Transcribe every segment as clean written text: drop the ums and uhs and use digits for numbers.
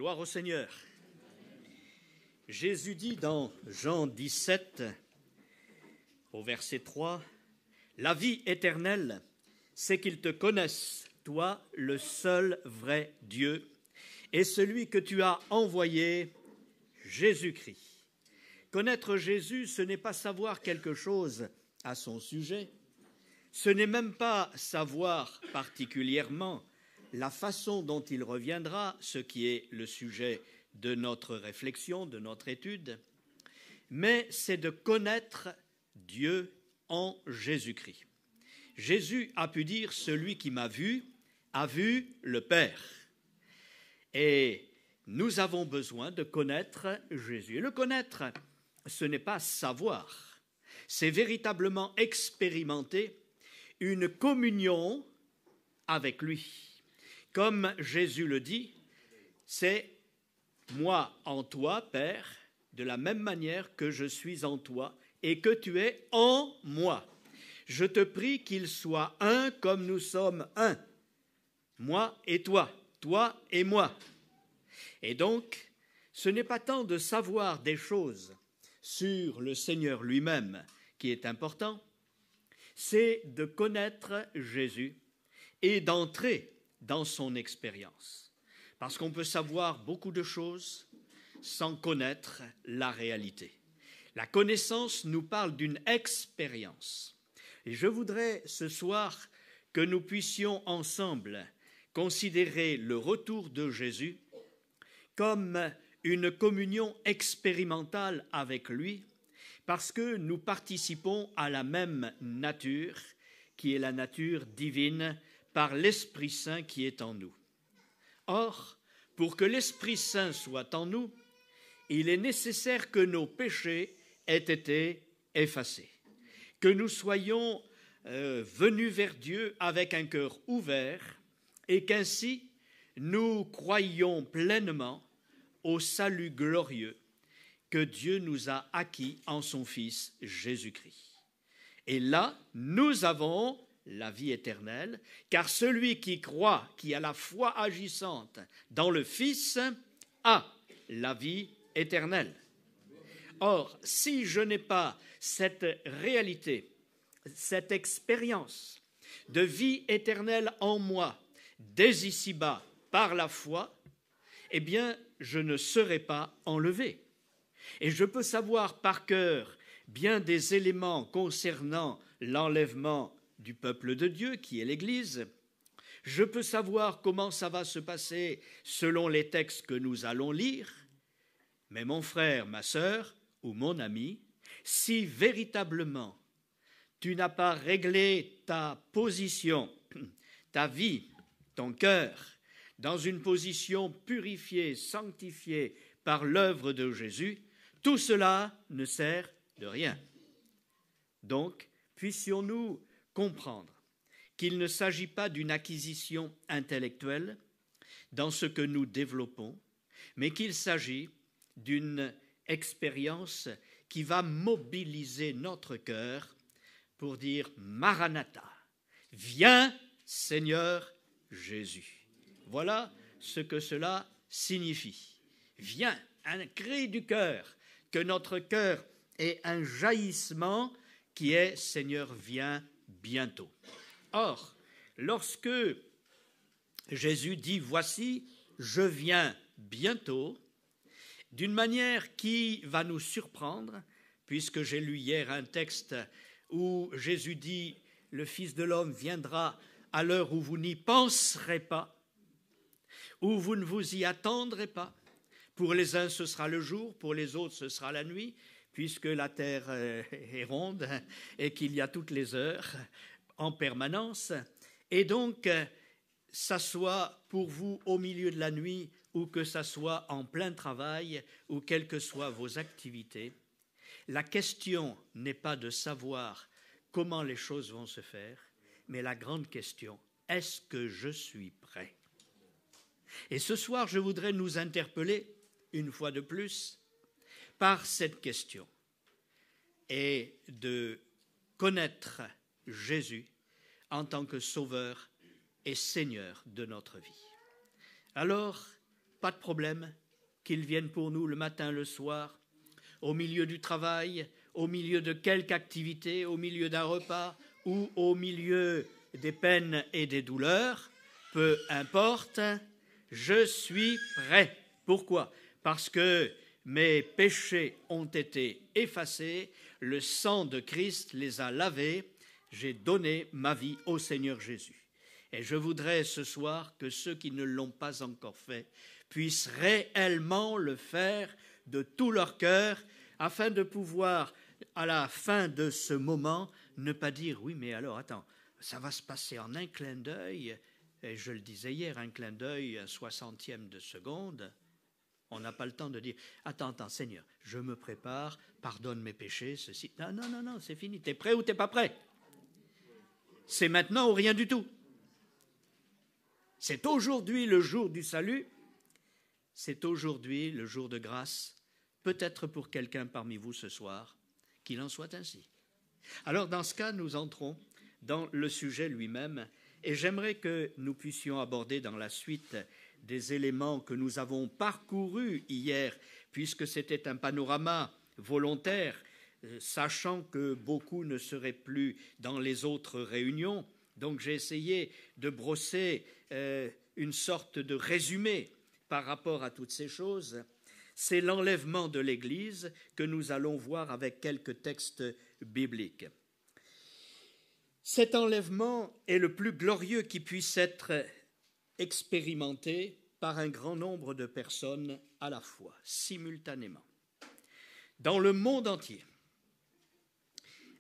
Gloire au Seigneur. Jésus dit dans Jean 17, au verset 3, « La vie éternelle, c'est qu'ils te connaissent, toi, le seul vrai Dieu, et celui que tu as envoyé, Jésus-Christ. » Connaître Jésus, ce n'est pas savoir quelque chose à son sujet, ce n'est même pas savoir particulièrement la façon dont il reviendra, ce qui est le sujet de notre réflexion, de notre étude, mais c'est de connaître Dieu en Jésus-Christ. Jésus a pu dire « Celui qui m'a vu a vu le Père ». Et nous avons besoin de connaître Jésus. Et le connaître, ce n'est pas savoir, c'est véritablement expérimenter une communion avec lui. Comme Jésus le dit, c'est moi en toi, Père, de la même manière que je suis en toi et que tu es en moi. Je te prie qu'il soit un comme nous sommes un, moi et toi et moi. Et donc, ce n'est pas tant de savoir des choses sur le Seigneur lui-même qui est important, c'est de connaître Jésus et d'entrer dans son expérience. Parce qu'on peut savoir beaucoup de choses sans connaître la réalité. La connaissance nous parle d'une expérience. Et je voudrais ce soir que nous puissions ensemble considérer le retour de Jésus comme une communion expérimentale avec lui, parce que nous participons à la même nature, qui est la nature divine, par l'Esprit Saint qui est en nous. Or, pour que l'Esprit Saint soit en nous, il est nécessaire que nos péchés aient été effacés, que nous soyons venus vers Dieu avec un cœur ouvert et qu'ainsi nous croyions pleinement au salut glorieux que Dieu nous a acquis en son Fils Jésus-Christ. Et là, nous avons la vie éternelle, car celui qui croit, qui a la foi agissante dans le Fils, a la vie éternelle. Or, si je n'ai pas cette réalité, cette expérience de vie éternelle en moi, dès ici-bas, par la foi, eh bien, je ne serai pas enlevé. Et je peux savoir par cœur bien des éléments concernant l'enlèvement du peuple de Dieu, qui est l'Église. Je peux savoir comment ça va se passer selon les textes que nous allons lire. Mais mon frère, ma sœur ou mon ami, si véritablement tu n'as pas réglé ta position, ta vie, ton cœur, dans une position purifiée, sanctifiée par l'œuvre de Jésus, tout cela ne sert de rien. Donc, puissions-nous comprendre qu'il ne s'agit pas d'une acquisition intellectuelle dans ce que nous développons, mais qu'il s'agit d'une expérience qui va mobiliser notre cœur pour dire « Maranatha, viens Seigneur Jésus ». Voilà ce que cela signifie. Viens, un cri du cœur, que notre cœur ait un jaillissement qui est « Seigneur, viens bientôt ». Or, lorsque Jésus dit « Voici, je viens bientôt », d'une manière qui va nous surprendre, puisque j'ai lu hier un texte où Jésus dit « Le Fils de l'homme viendra à l'heure où vous n'y penserez pas, où vous ne vous y attendrez pas. Pour les uns, ce sera le jour, pour les autres, ce sera la nuit, puisque la terre est ronde et qu'il y a toutes les heures en permanence. Et donc, ça soit pour vous au milieu de la nuit ou que ça soit en plein travail ou quelles que soient vos activités, la question n'est pas de savoir comment les choses vont se faire, mais la grande question, est-ce que je suis prêt? Et ce soir, je voudrais nous interpeller, une fois de plus, par cette question, et de connaître Jésus en tant que Sauveur et Seigneur de notre vie. Alors, pas de problème qu'ils viennent pour nous le matin, le soir, au milieu du travail, au milieu de quelque activité, au milieu d'un repas ou au milieu des peines et des douleurs, peu importe, je suis prêt. Pourquoi? Parce que mes péchés ont été effacés, le sang de Christ les a lavés, j'ai donné ma vie au Seigneur Jésus. Et je voudrais ce soir que ceux qui ne l'ont pas encore fait puissent réellement le faire de tout leur cœur, afin de pouvoir, à la fin de ce moment, ne pas dire « oui, mais alors, attends, ça va se passer en un clin d'œil ». Et je le disais hier, un clin d'œil, un 60e de seconde. On n'a pas le temps de dire « attends, Seigneur, je me prépare, pardonne mes péchés, ceci. » Non, c'est fini. T'es prêt ou t'es pas prêt? C'est maintenant ou rien du tout. C'est aujourd'hui le jour du salut. C'est aujourd'hui le jour de grâce. Peut-être pour quelqu'un parmi vous ce soir, qu'il en soit ainsi. Alors, dans ce cas, nous entrons dans le sujet lui-même. Et j'aimerais que nous puissions aborder dans la suite des éléments que nous avons parcourus hier, puisque c'était un panorama volontaire, sachant que beaucoup ne seraient plus dans les autres réunions. Donc j'ai essayé de brosser une sorte de résumé par rapport à toutes ces choses. C'est l'enlèvement de l'Église que nous allons voir avec quelques textes bibliques. Cet enlèvement est le plus glorieux qui puisse être expérimenté par un grand nombre de personnes à la fois, simultanément, dans le monde entier,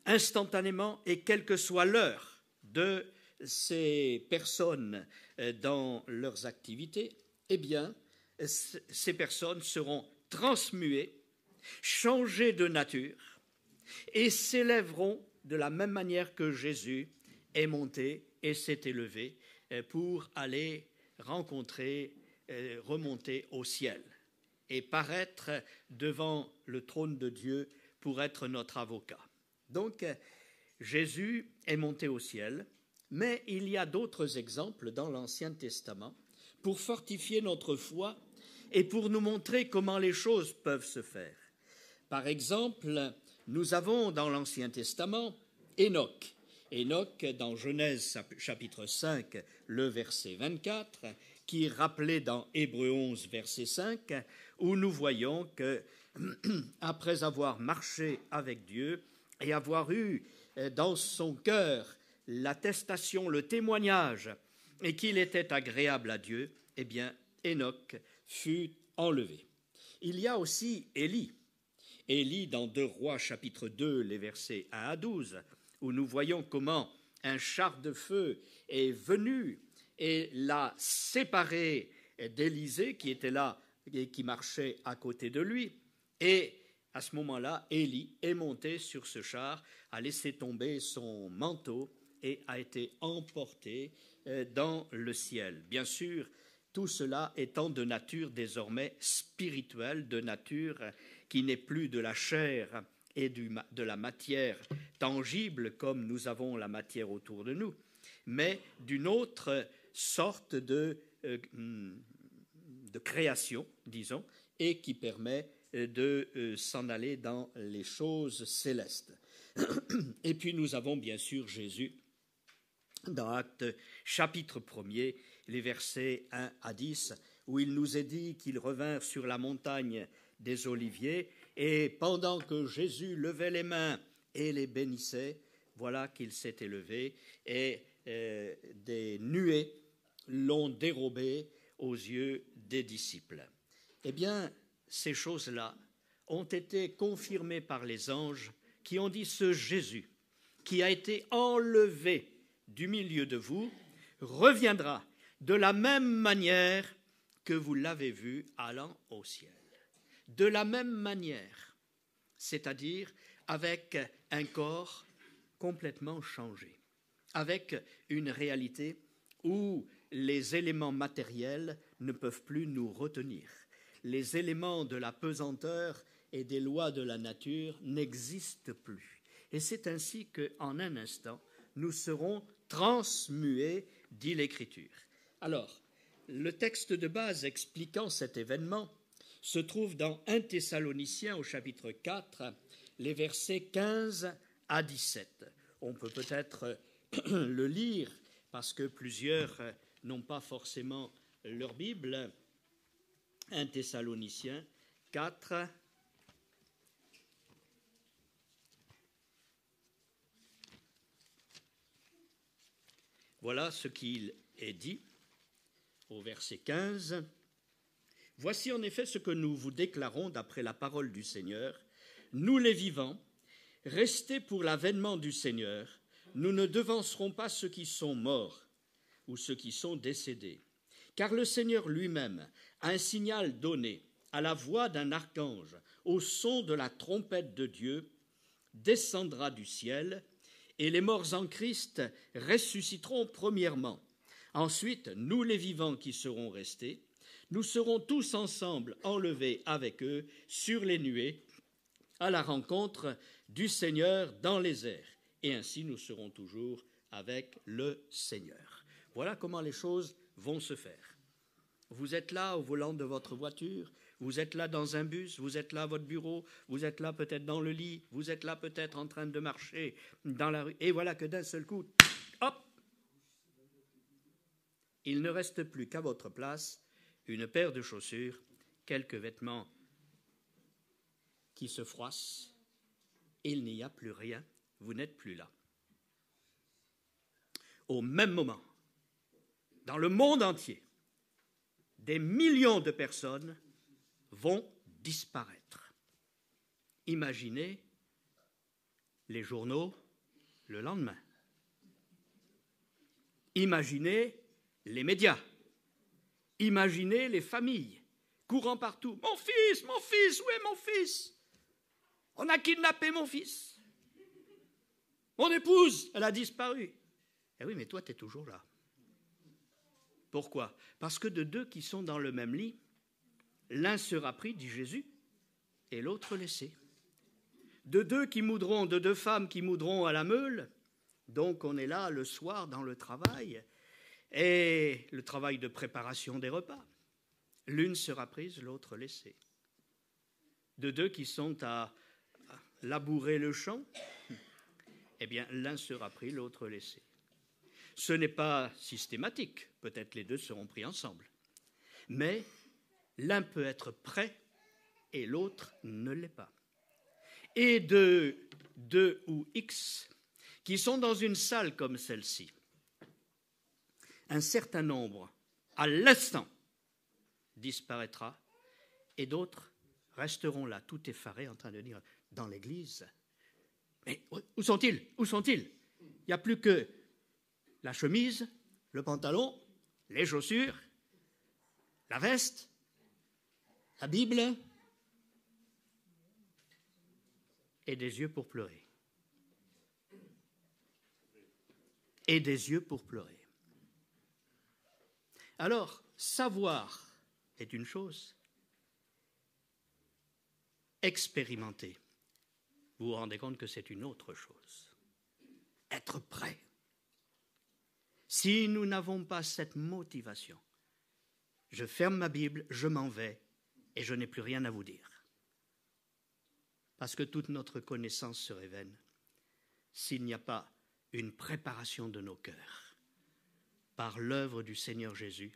instantanément, et quelle que soit l'heure de ces personnes dans leurs activités, eh bien, ces personnes seront transmuées, changées de nature et s'élèveront de la même manière que Jésus est monté et s'est élevé pour aller rencontrer, remonter au ciel et paraître devant le trône de Dieu pour être notre avocat. Donc, Jésus est monté au ciel, mais il y a d'autres exemples dans l'Ancien Testament pour fortifier notre foi et pour nous montrer comment les choses peuvent se faire. Par exemple, nous avons dans l'Ancien Testament Enoch. Enoch, dans Genèse chapitre 5, le verset 24, qui est rappelé dans Hébreux 11, verset 5, où nous voyons que, après avoir marché avec Dieu et avoir eu dans son cœur l'attestation, le témoignage, et qu'il était agréable à Dieu, eh bien, Enoch fut enlevé. Il y a aussi Élie. Élie, dans 2 Rois, chapitre 2, les versets 1 à 12, où nous voyons comment un char de feu est venu et l'a séparé d'Élisée, qui était là et qui marchait à côté de lui. Et à ce moment-là, Élie est monté sur ce char, a laissé tomber son manteau et a été emporté dans le ciel. Bien sûr, tout cela étant de nature désormais spirituelle, de nature qui n'est plus de la chair et de la matière tangible comme nous avons la matière autour de nous, mais d'une autre sorte de création, disons, et qui permet de s'en aller dans les choses célestes. Et puis nous avons bien sûr Jésus dans Actes chapitre 1er, les versets 1 à 10, où il nous est dit qu'ils revinrent sur la montagne des Oliviers, et pendant que Jésus levait les mains et les bénissait, voilà qu'il s'est élevé, et des nuées l'ont dérobé aux yeux des disciples. Eh bien, ces choses-là ont été confirmées par les anges qui ont dit: ce Jésus qui a été enlevé du milieu de vous reviendra de la même manière que vous l'avez vu allant au ciel. De la même manière, c'est-à-dire avec un corps complètement changé, avec une réalité où les éléments matériels ne peuvent plus nous retenir. Les éléments de la pesanteur et des lois de la nature n'existent plus. Et c'est ainsi qu'en un instant, nous serons transmués, dit l'Écriture. Alors, Le texte de base expliquant cet événement se trouve dans 1 Thessaloniciens au chapitre 4, les versets 15 à 17. On peut peut-être le lire parce que plusieurs n'ont pas forcément leur Bible. 1 Thessaloniciens 4, voilà ce qu'il est dit au verset 15. « Voici en effet ce que nous vous déclarons d'après la parole du Seigneur. Nous les vivants, restés pour l'avènement du Seigneur, nous ne devancerons pas ceux qui sont morts ou ceux qui sont décédés. Car le Seigneur lui-même, a un signal donné à la voix d'un archange, au son de la trompette de Dieu, descendra du ciel, et les morts en Christ ressusciteront premièrement. Ensuite, nous les vivants qui serons restés, nous serons tous ensemble enlevés avec eux sur les nuées à la rencontre du Seigneur dans les airs. Et ainsi nous serons toujours avec le Seigneur. » Voilà comment les choses vont se faire. Vous êtes là au volant de votre voiture, vous êtes là dans un bus, vous êtes là à votre bureau, vous êtes là peut-être dans le lit, vous êtes là peut-être en train de marcher dans la rue, et voilà que d'un seul coup, hop, il ne reste plus qu'à votre place une paire de chaussures, quelques vêtements qui se froissent, et il n'y a plus rien, vous n'êtes plus là. Au même moment, dans le monde entier, des millions de personnes vont disparaître. Imaginez les journaux le lendemain. Imaginez les médias. Imaginez les familles courant partout. Mon fils, où est mon fils? On a kidnappé mon fils. Mon épouse, elle a disparu. Eh oui, mais toi, tu es toujours là. Pourquoi? Parce que de deux qui sont dans le même lit, l'un sera pris, dit Jésus, et l'autre laissé. De deux femmes qui moudront à la meule, donc on est là le soir dans le travail, et le travail de préparation des repas. L'une sera prise, l'autre laissée. De deux qui sont à labourer le champ, eh bien l'un sera pris, l'autre laissé. Ce n'est pas systématique, peut-être les deux seront pris ensemble, mais l'un peut être prêt et l'autre ne l'est pas. Et de deux ou X qui sont dans une salle comme celle-ci, un certain nombre, à l'instant, disparaîtra et d'autres resteront là, tout effarés, en train de dire dans l'église, mais où sont-ils? Où sont-ils? Il n'y a plus que la chemise, le pantalon, les chaussures, la veste, la Bible et des yeux pour pleurer. Et des yeux pour pleurer. Alors, savoir est une chose. Expérimenter, vous vous rendez compte que c'est une autre chose. Être prêt. Si nous n'avons pas cette motivation, je ferme ma Bible, je m'en vais et je n'ai plus rien à vous dire. Parce que toute notre connaissance serait vaine s'il n'y a pas une préparation de nos cœurs par l'œuvre du Seigneur Jésus,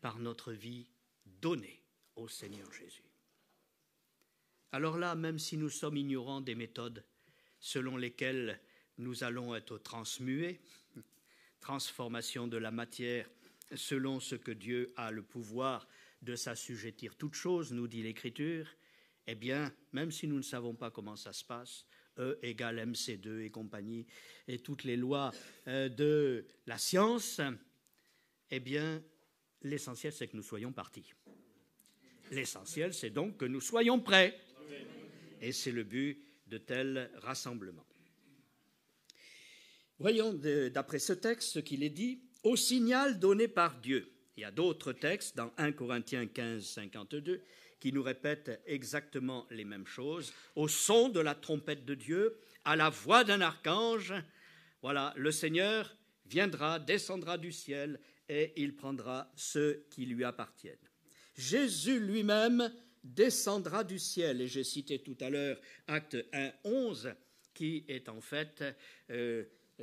par notre vie donnée au Seigneur Jésus. Alors là, même si nous sommes ignorants des méthodes selon lesquelles nous allons être transmués, transformation de la matière selon ce que Dieu a le pouvoir de s'assujettir toutes choses, nous dit l'Écriture, eh bien, même si nous ne savons pas comment ça se passe, E égale MC2 et compagnie, et toutes les lois de la science, eh bien, l'essentiel, c'est que nous soyons partis. L'essentiel, c'est donc que nous soyons prêts. Et c'est le but de tels rassemblements. Voyons d'après ce texte ce qu'il est dit, au signal donné par Dieu. Il y a d'autres textes dans 1 Corinthiens 15, 52 qui nous répètent exactement les mêmes choses. Au son de la trompette de Dieu, à la voix d'un archange, voilà, le Seigneur viendra, descendra du ciel, et il prendra ceux qui lui appartiennent. Jésus lui-même descendra du ciel, et j'ai cité tout à l'heure Acte 1, 11, qui est en fait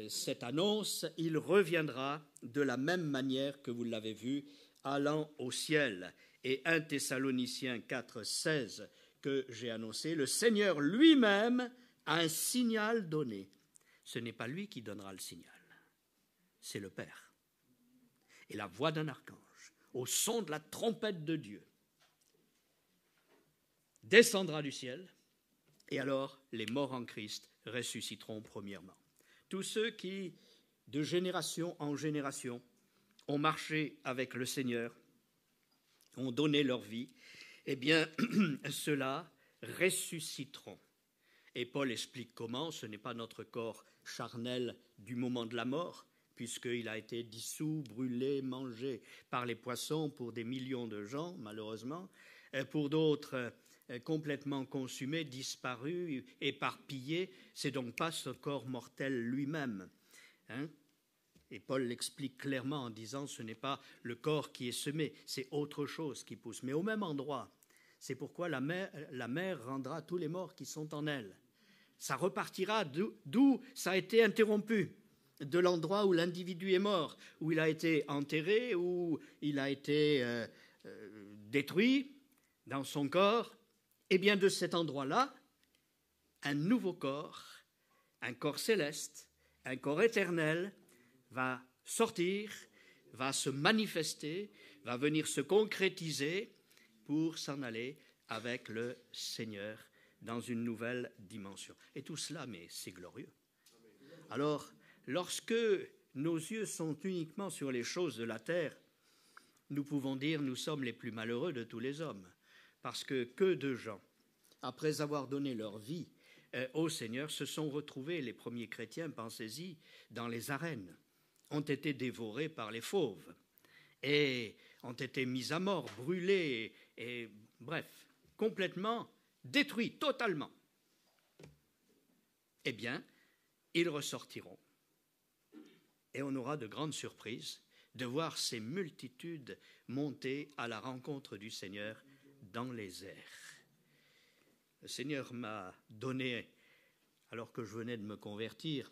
cette annonce. Il reviendra de la même manière que vous l'avez vu, allant au ciel. Et 1 Thessaloniciens 4, 16, que j'ai annoncé, le Seigneur lui-même a un signal donné. Ce n'est pas lui qui donnera le signal, c'est le Père. Et la voix d'un archange, au son de la trompette de Dieu, descendra du ciel, et alors les morts en Christ ressusciteront premièrement. Tous ceux qui, de génération en génération, ont marché avec le Seigneur, ont donné leur vie, eh bien, ceux-là ressusciteront. Et Paul explique comment. Ce n'est pas notre corps charnel du moment de la mort, puisqu'il a été dissous, brûlé, mangé par les poissons pour des millions de gens, malheureusement, pour d'autres complètement consumé, disparu, éparpillé. C'est donc pas ce corps mortel lui-même. Et Paul l'explique clairement en disant ce n'est pas le corps qui est semé, c'est autre chose qui pousse. Mais au même endroit, c'est pourquoi la mer rendra tous les morts qui sont en elle. Ça repartira d'où ça a été interrompu, de l'endroit où l'individu est mort, où il a été enterré, où il a été détruit dans son corps. Et bien de cet endroit-là, un nouveau corps, un corps céleste, un corps éternel, va sortir, va se manifester, va venir se concrétiser pour s'en aller avec le Seigneur dans une nouvelle dimension. Et tout cela, mais c'est glorieux. Alors, lorsque nos yeux sont uniquement sur les choses de la terre, nous pouvons dire nous sommes les plus malheureux de tous les hommes, parce que de gens, après avoir donné leur vie au Seigneur, se sont retrouvés, les premiers chrétiens, pensez-y, dans les arènes, ont été dévorés par les fauves et ont été mis à mort, brûlés, et bref, complètement détruits, totalement. Eh bien, ils ressortiront. Et on aura de grandes surprises de voir ces multitudes monter à la rencontre du Seigneur dans les airs. Le Seigneur m'a donné, alors que je venais de me convertir,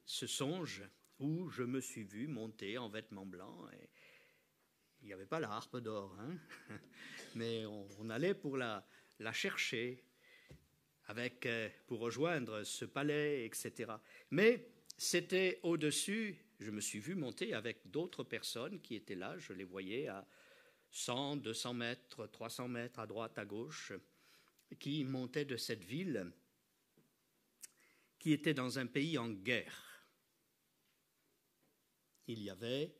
ce songe où je me suis vu monter en vêtements blancs. Et il n'y avait pas la harpe d'or, mais on allait pour la chercher, pour rejoindre ce palais, etc. Mais c'était au-dessus, je me suis vu monter avec d'autres personnes qui étaient là, je les voyais à 100, 200 mètres, 300 mètres, à droite, à gauche, qui montaient de cette ville qui était dans un pays en guerre. Il y avait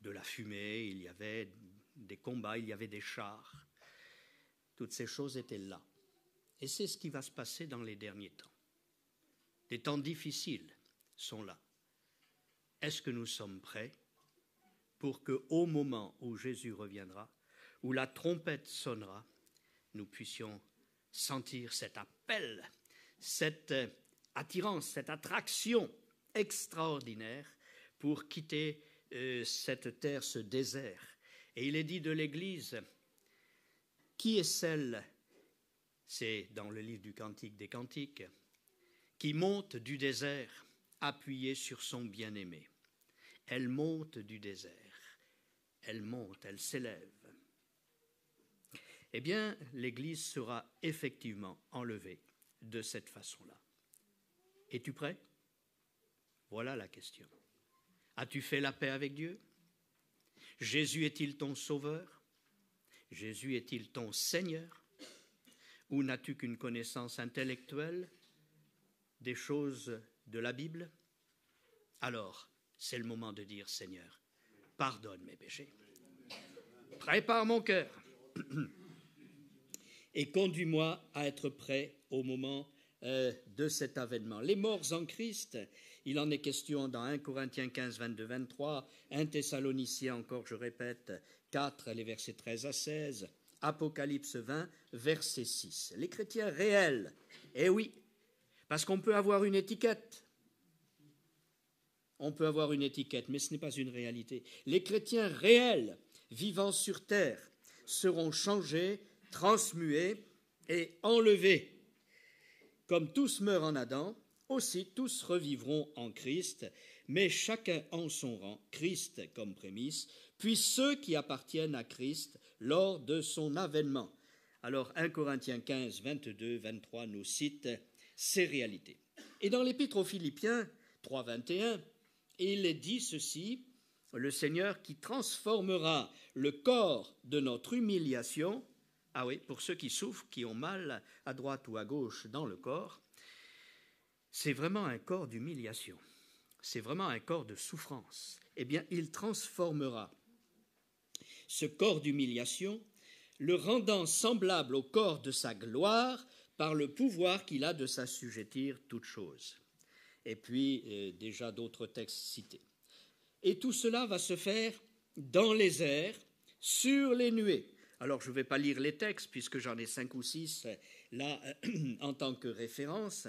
de la fumée, il y avait des combats, il y avait des chars. Toutes ces choses étaient là. Et c'est ce qui va se passer dans les derniers temps. Des temps difficiles sont là. Est-ce que nous sommes prêts pour qu'au moment où Jésus reviendra, où la trompette sonnera, nous puissions sentir cet appel, cette attirance, cette attraction extraordinaire pour quitter cette terre, ce désert. Et il est dit de l'Église, qui est celle, c'est dans le livre du Cantique des Cantiques, qui monte du désert appuyée sur son bien-aimé. Elle monte du désert, elle monte, elle s'élève. Eh bien, l'Église sera effectivement enlevée de cette façon-là. Es-tu prêt? Voilà la question. As-tu fait la paix avec Dieu? Jésus est-il ton sauveur? Jésus est-il ton Seigneur? Ou n'as-tu qu'une connaissance intellectuelle des choses de la Bible? Alors, c'est le moment de dire, Seigneur, pardonne mes péchés. Prépare mon cœur et conduis-moi à être prêt au moment de cet avènement. Les morts en Christ, il en est question dans 1 Corinthiens 15, 22, 23, 1 Thessaloniciens, encore je répète, 4, les versets 13 à 16, Apocalypse 20, verset 6. Les chrétiens réels, eh oui, parce qu'on peut avoir une étiquette. on peut avoir une étiquette, mais ce n'est pas une réalité. Les chrétiens réels, vivant sur terre, seront changés, transmués et enlevés. Comme tous meurent en Adam, aussi tous revivront en Christ, mais chacun en son rang, Christ comme prémisse, puis ceux qui appartiennent à Christ lors de son avènement. Alors 1 Corinthiens 15, 22, 23 nous cite ces réalités. Et dans l'Épître aux Philippiens 3, 21, il est dit ceci, le Seigneur qui transformera le corps de notre humiliation, ah oui, pour ceux qui souffrent, qui ont mal à droite ou à gauche dans le corps, c'est vraiment un corps d'humiliation, c'est vraiment un corps de souffrance. Eh bien, il transformera ce corps d'humiliation, le rendant semblable au corps de sa gloire par le pouvoir qu'il a de s'assujettir toutes choses. Et puis, déjà d'autres textes cités. Et tout cela va se faire dans les airs, sur les nuées. Alors, je ne vais pas lire les textes, puisque j'en ai 5 ou 6 là en tant que référence,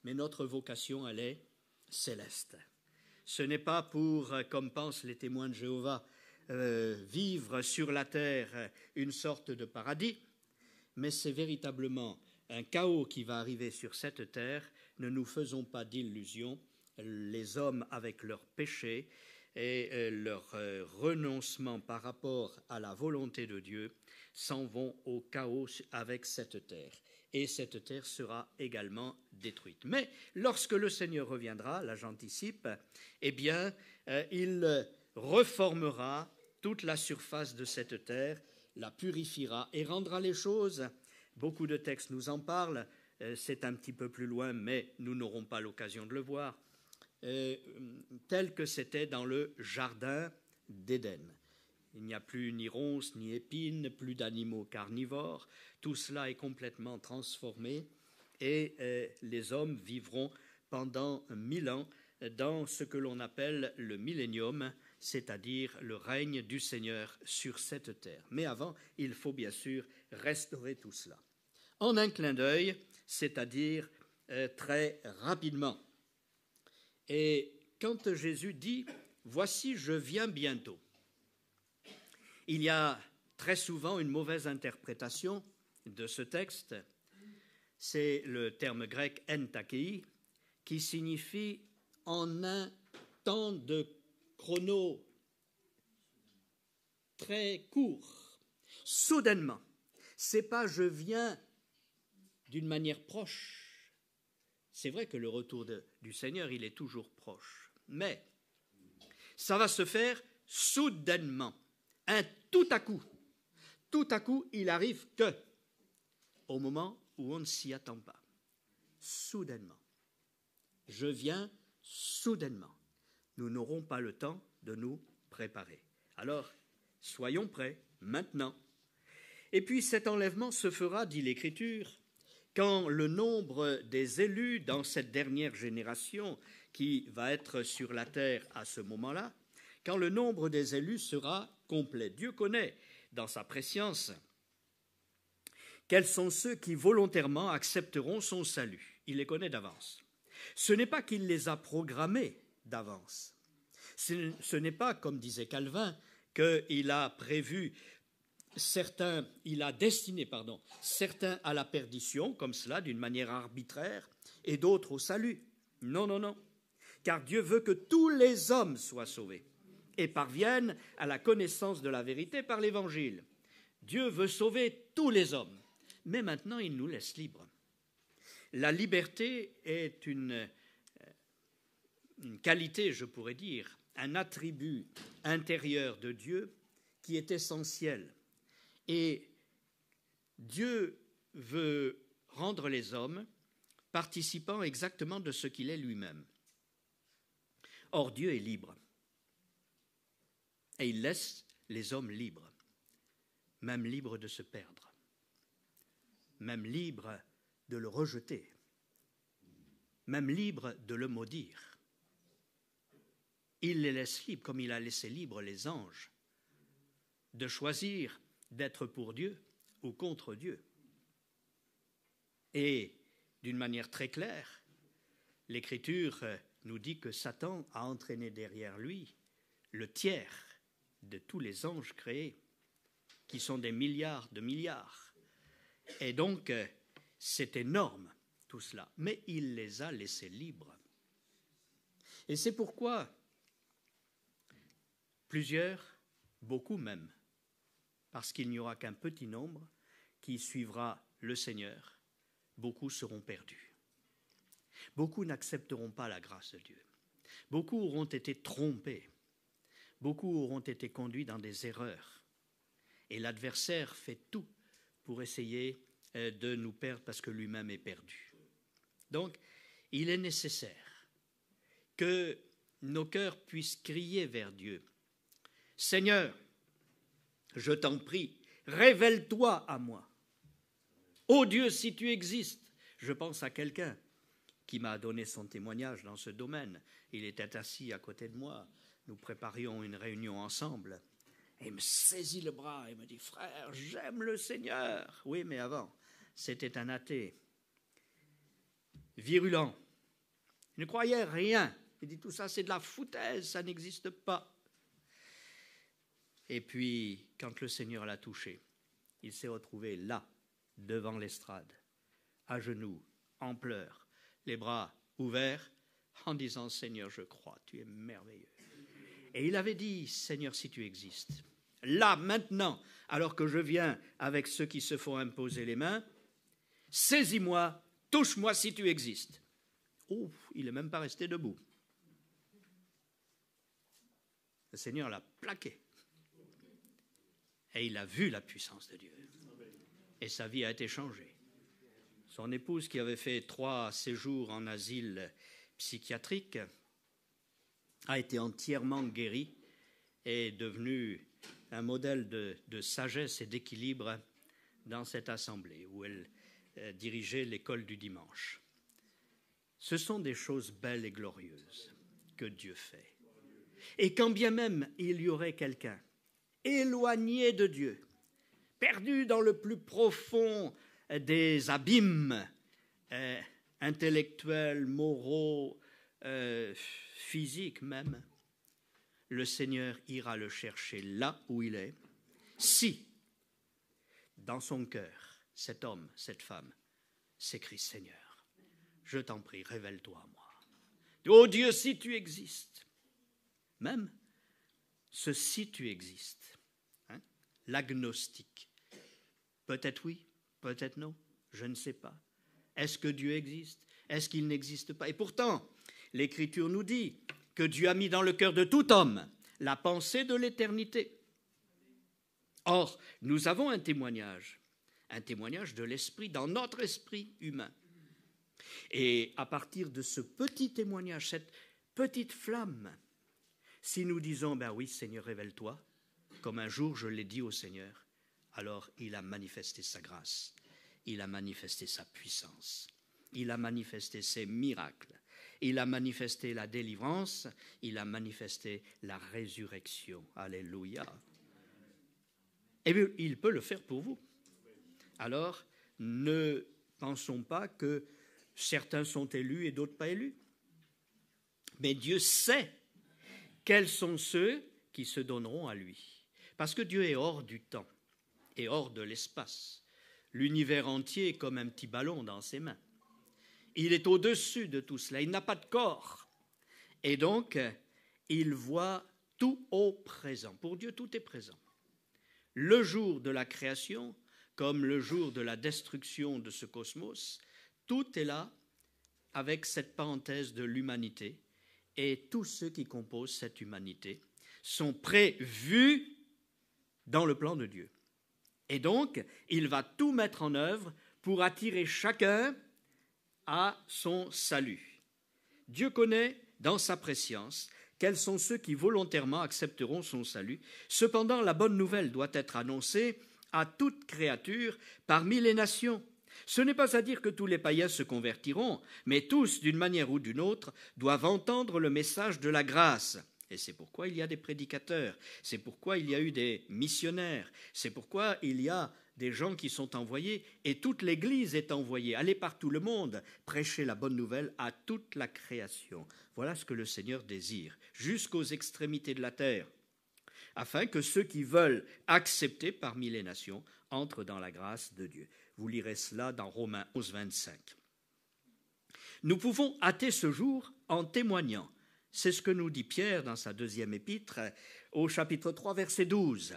mais notre vocation, elle est céleste. Ce n'est pas pour, comme pensent les témoins de Jéhovah, vivre sur la terre une sorte de paradis, mais c'est véritablement un chaos qui va arriver sur cette terre. Ne nous faisons pas d'illusions. Les hommes, avec leurs péchés et leur renoncement par rapport à la volonté de Dieu, s'en vont au chaos avec cette terre. Et cette terre sera également détruite. Mais lorsque le Seigneur reviendra, là j'anticipe, eh bien, il reformera toute la surface de cette terre, la purifiera et rendra les choses. Beaucoup de textes nous en parlent, c'est un petit peu plus loin, mais nous n'aurons pas l'occasion de le voir, tel que c'était dans le jardin d'Éden. Il n'y a plus ni ronces, ni épines, plus d'animaux carnivores. Tout cela est complètement transformé et les hommes vivront pendant 1000 ans dans ce que l'on appelle le millénium, c'est-à-dire le règne du Seigneur sur cette terre. Mais avant, il faut bien sûr restaurer tout cela. En un clin d'œil, c'est-à-dire très rapidement. Et quand Jésus dit « Voici, je viens bientôt », il y a très souvent une mauvaise interprétation de ce texte. C'est le terme grec « entakei » qui signifie « en un temps de chrono très court, soudainement ». Ce n'est pas « je viens » d'une manière proche. C'est vrai que le retour du Seigneur, il est toujours proche. Mais ça va se faire soudainement. Un tout à coup. Tout à coup, il arrive que au moment où on ne s'y attend pas. Soudainement. Je viens soudainement. Nous n'aurons pas le temps de nous préparer. Alors, soyons prêts maintenant. Et puis cet enlèvement se fera, dit l'Écriture, quand le nombre des élus dans cette dernière génération qui va être sur la terre à ce moment-là, quand le nombre des élus sera complet. Dieu connaît, dans sa prescience, quels sont ceux qui volontairement accepteront son salut. Il les connaît d'avance. Ce n'est pas qu'il les a programmés d'avance. Ce n'est pas, comme disait Calvin, qu'il a prévu certains, il a destiné, certains à la perdition, comme cela, d'une manière arbitraire, et d'autres au salut. Non, non, non. Car Dieu veut que tous les hommes soient sauvés et parviennent à la connaissance de la vérité par l'Évangile. Dieu veut sauver tous les hommes, mais maintenant il nous laisse libres. La liberté est une qualité, je pourrais dire, un attribut intérieur de Dieu qui est essentiel. Et Dieu veut rendre les hommes participants exactement de ce qu'il est lui-même. Or, Dieu est libre. Et il laisse les hommes libres, même libres de se perdre, même libres de le rejeter, même libres de le maudire. Il les laisse libres, comme il a laissé libres les anges, de choisir d'être pour Dieu ou contre Dieu. Et d'une manière très claire, l'Écriture nous dit que Satan a entraîné derrière lui le tiers de tous les anges créés, qui sont des milliards de milliards. Et donc, c'est énorme tout cela. Mais il les a laissés libres. Et c'est pourquoi plusieurs, beaucoup même, parce qu'il n'y aura qu'un petit nombre qui suivra le Seigneur, beaucoup seront perdus. Beaucoup n'accepteront pas la grâce de Dieu. Beaucoup auront été trompés. Beaucoup auront été conduits dans des erreurs. Et l'adversaire fait tout pour essayer de nous perdre parce que lui-même est perdu. Donc, il est nécessaire que nos cœurs puissent crier vers Dieu. Seigneur, je t'en prie, révèle-toi à moi. Ô Dieu, si tu existes. Je pense à quelqu'un qui m'a donné son témoignage dans ce domaine. Il était assis à côté de moi. Nous préparions une réunion ensemble. Et il me saisit le bras et me dit, frère, j'aime le Seigneur. Oui, mais avant, c'était un athée, virulent. Il ne croyait rien. Il dit, tout ça, c'est de la foutaise, ça n'existe pas. Et puis, quand le Seigneur l'a touché, il s'est retrouvé là, devant l'estrade, à genoux, en pleurs, les bras ouverts, en disant, Seigneur, je crois, tu es merveilleux. Et il avait dit, Seigneur, si tu existes, là, maintenant, alors que je viens avec ceux qui se font imposer les mains, saisis-moi, touche-moi si tu existes. Oh, il n'est même pas resté debout. Le Seigneur l'a plaqué. Et il a vu la puissance de Dieu. Et sa vie a été changée. Son épouse, qui avait fait 3 séjours en asile psychiatrique, a été entièrement guérie et est devenue un modèle de sagesse et d'équilibre dans cette assemblée où elle dirigeait l'école du dimanche. Ce sont des choses belles et glorieuses que Dieu fait. Et quand bien même il y aurait quelqu'un éloigné de Dieu, perdu dans le plus profond des abîmes intellectuels, moraux, physiques même, le Seigneur ira le chercher là où il est, si, dans son cœur, cet homme, cette femme, s'écrie, Seigneur, je t'en prie, révèle-toi à moi. Ô Dieu, si tu existes, même ce si tu existes, hein, l'agnostique, peut-être oui, peut-être non, je ne sais pas. Est-ce que Dieu existe? Est-ce qu'il n'existe pas? Et pourtant, l'Écriture nous dit que Dieu a mis dans le cœur de tout homme la pensée de l'éternité. Or, nous avons un témoignage de l'esprit dans notre esprit humain. Et à partir de ce petit témoignage, cette petite flamme, si nous disons, ben oui, Seigneur, révèle-toi, comme un jour je l'ai dit au Seigneur, alors il a manifesté sa grâce, il a manifesté sa puissance, il a manifesté ses miracles, il a manifesté la délivrance, il a manifesté la résurrection. Alléluia. Et bien, il peut le faire pour vous. Alors, ne pensons pas que certains sont élus et d'autres pas élus. Mais Dieu sait quels sont ceux qui se donneront à lui. Parce que Dieu est hors du temps et hors de l'espace. L'univers entier est comme un petit ballon dans ses mains. Il est au-dessus de tout cela. Il n'a pas de corps. Et donc, il voit tout au présent. Pour Dieu, tout est présent. Le jour de la création, comme le jour de la destruction de ce cosmos, tout est là avec cette parenthèse de l'humanité. Et tous ceux qui composent cette humanité sont prévus dans le plan de Dieu. Et donc, il va tout mettre en œuvre pour attirer chacun à son salut. Dieu connaît, dans sa prescience, quels sont ceux qui volontairement accepteront son salut. Cependant, la bonne nouvelle doit être annoncée à toute créature parmi les nations. Ce n'est pas à dire que tous les païens se convertiront, mais tous, d'une manière ou d'une autre, doivent entendre le message de la grâce. Et c'est pourquoi il y a des prédicateurs, c'est pourquoi il y a eu des missionnaires, c'est pourquoi il y a des gens qui sont envoyés, et toute l'Église est envoyée. Allez par tout le monde, prêcher la bonne nouvelle à toute la création. Voilà ce que le Seigneur désire, jusqu'aux extrémités de la terre, afin que ceux qui veulent accepter parmi les nations entrent dans la grâce de Dieu. Vous lirez cela dans Romains 11, 25. Nous pouvons hâter ce jour en témoignant. C'est ce que nous dit Pierre dans sa deuxième épître, au chapitre 3, verset 12.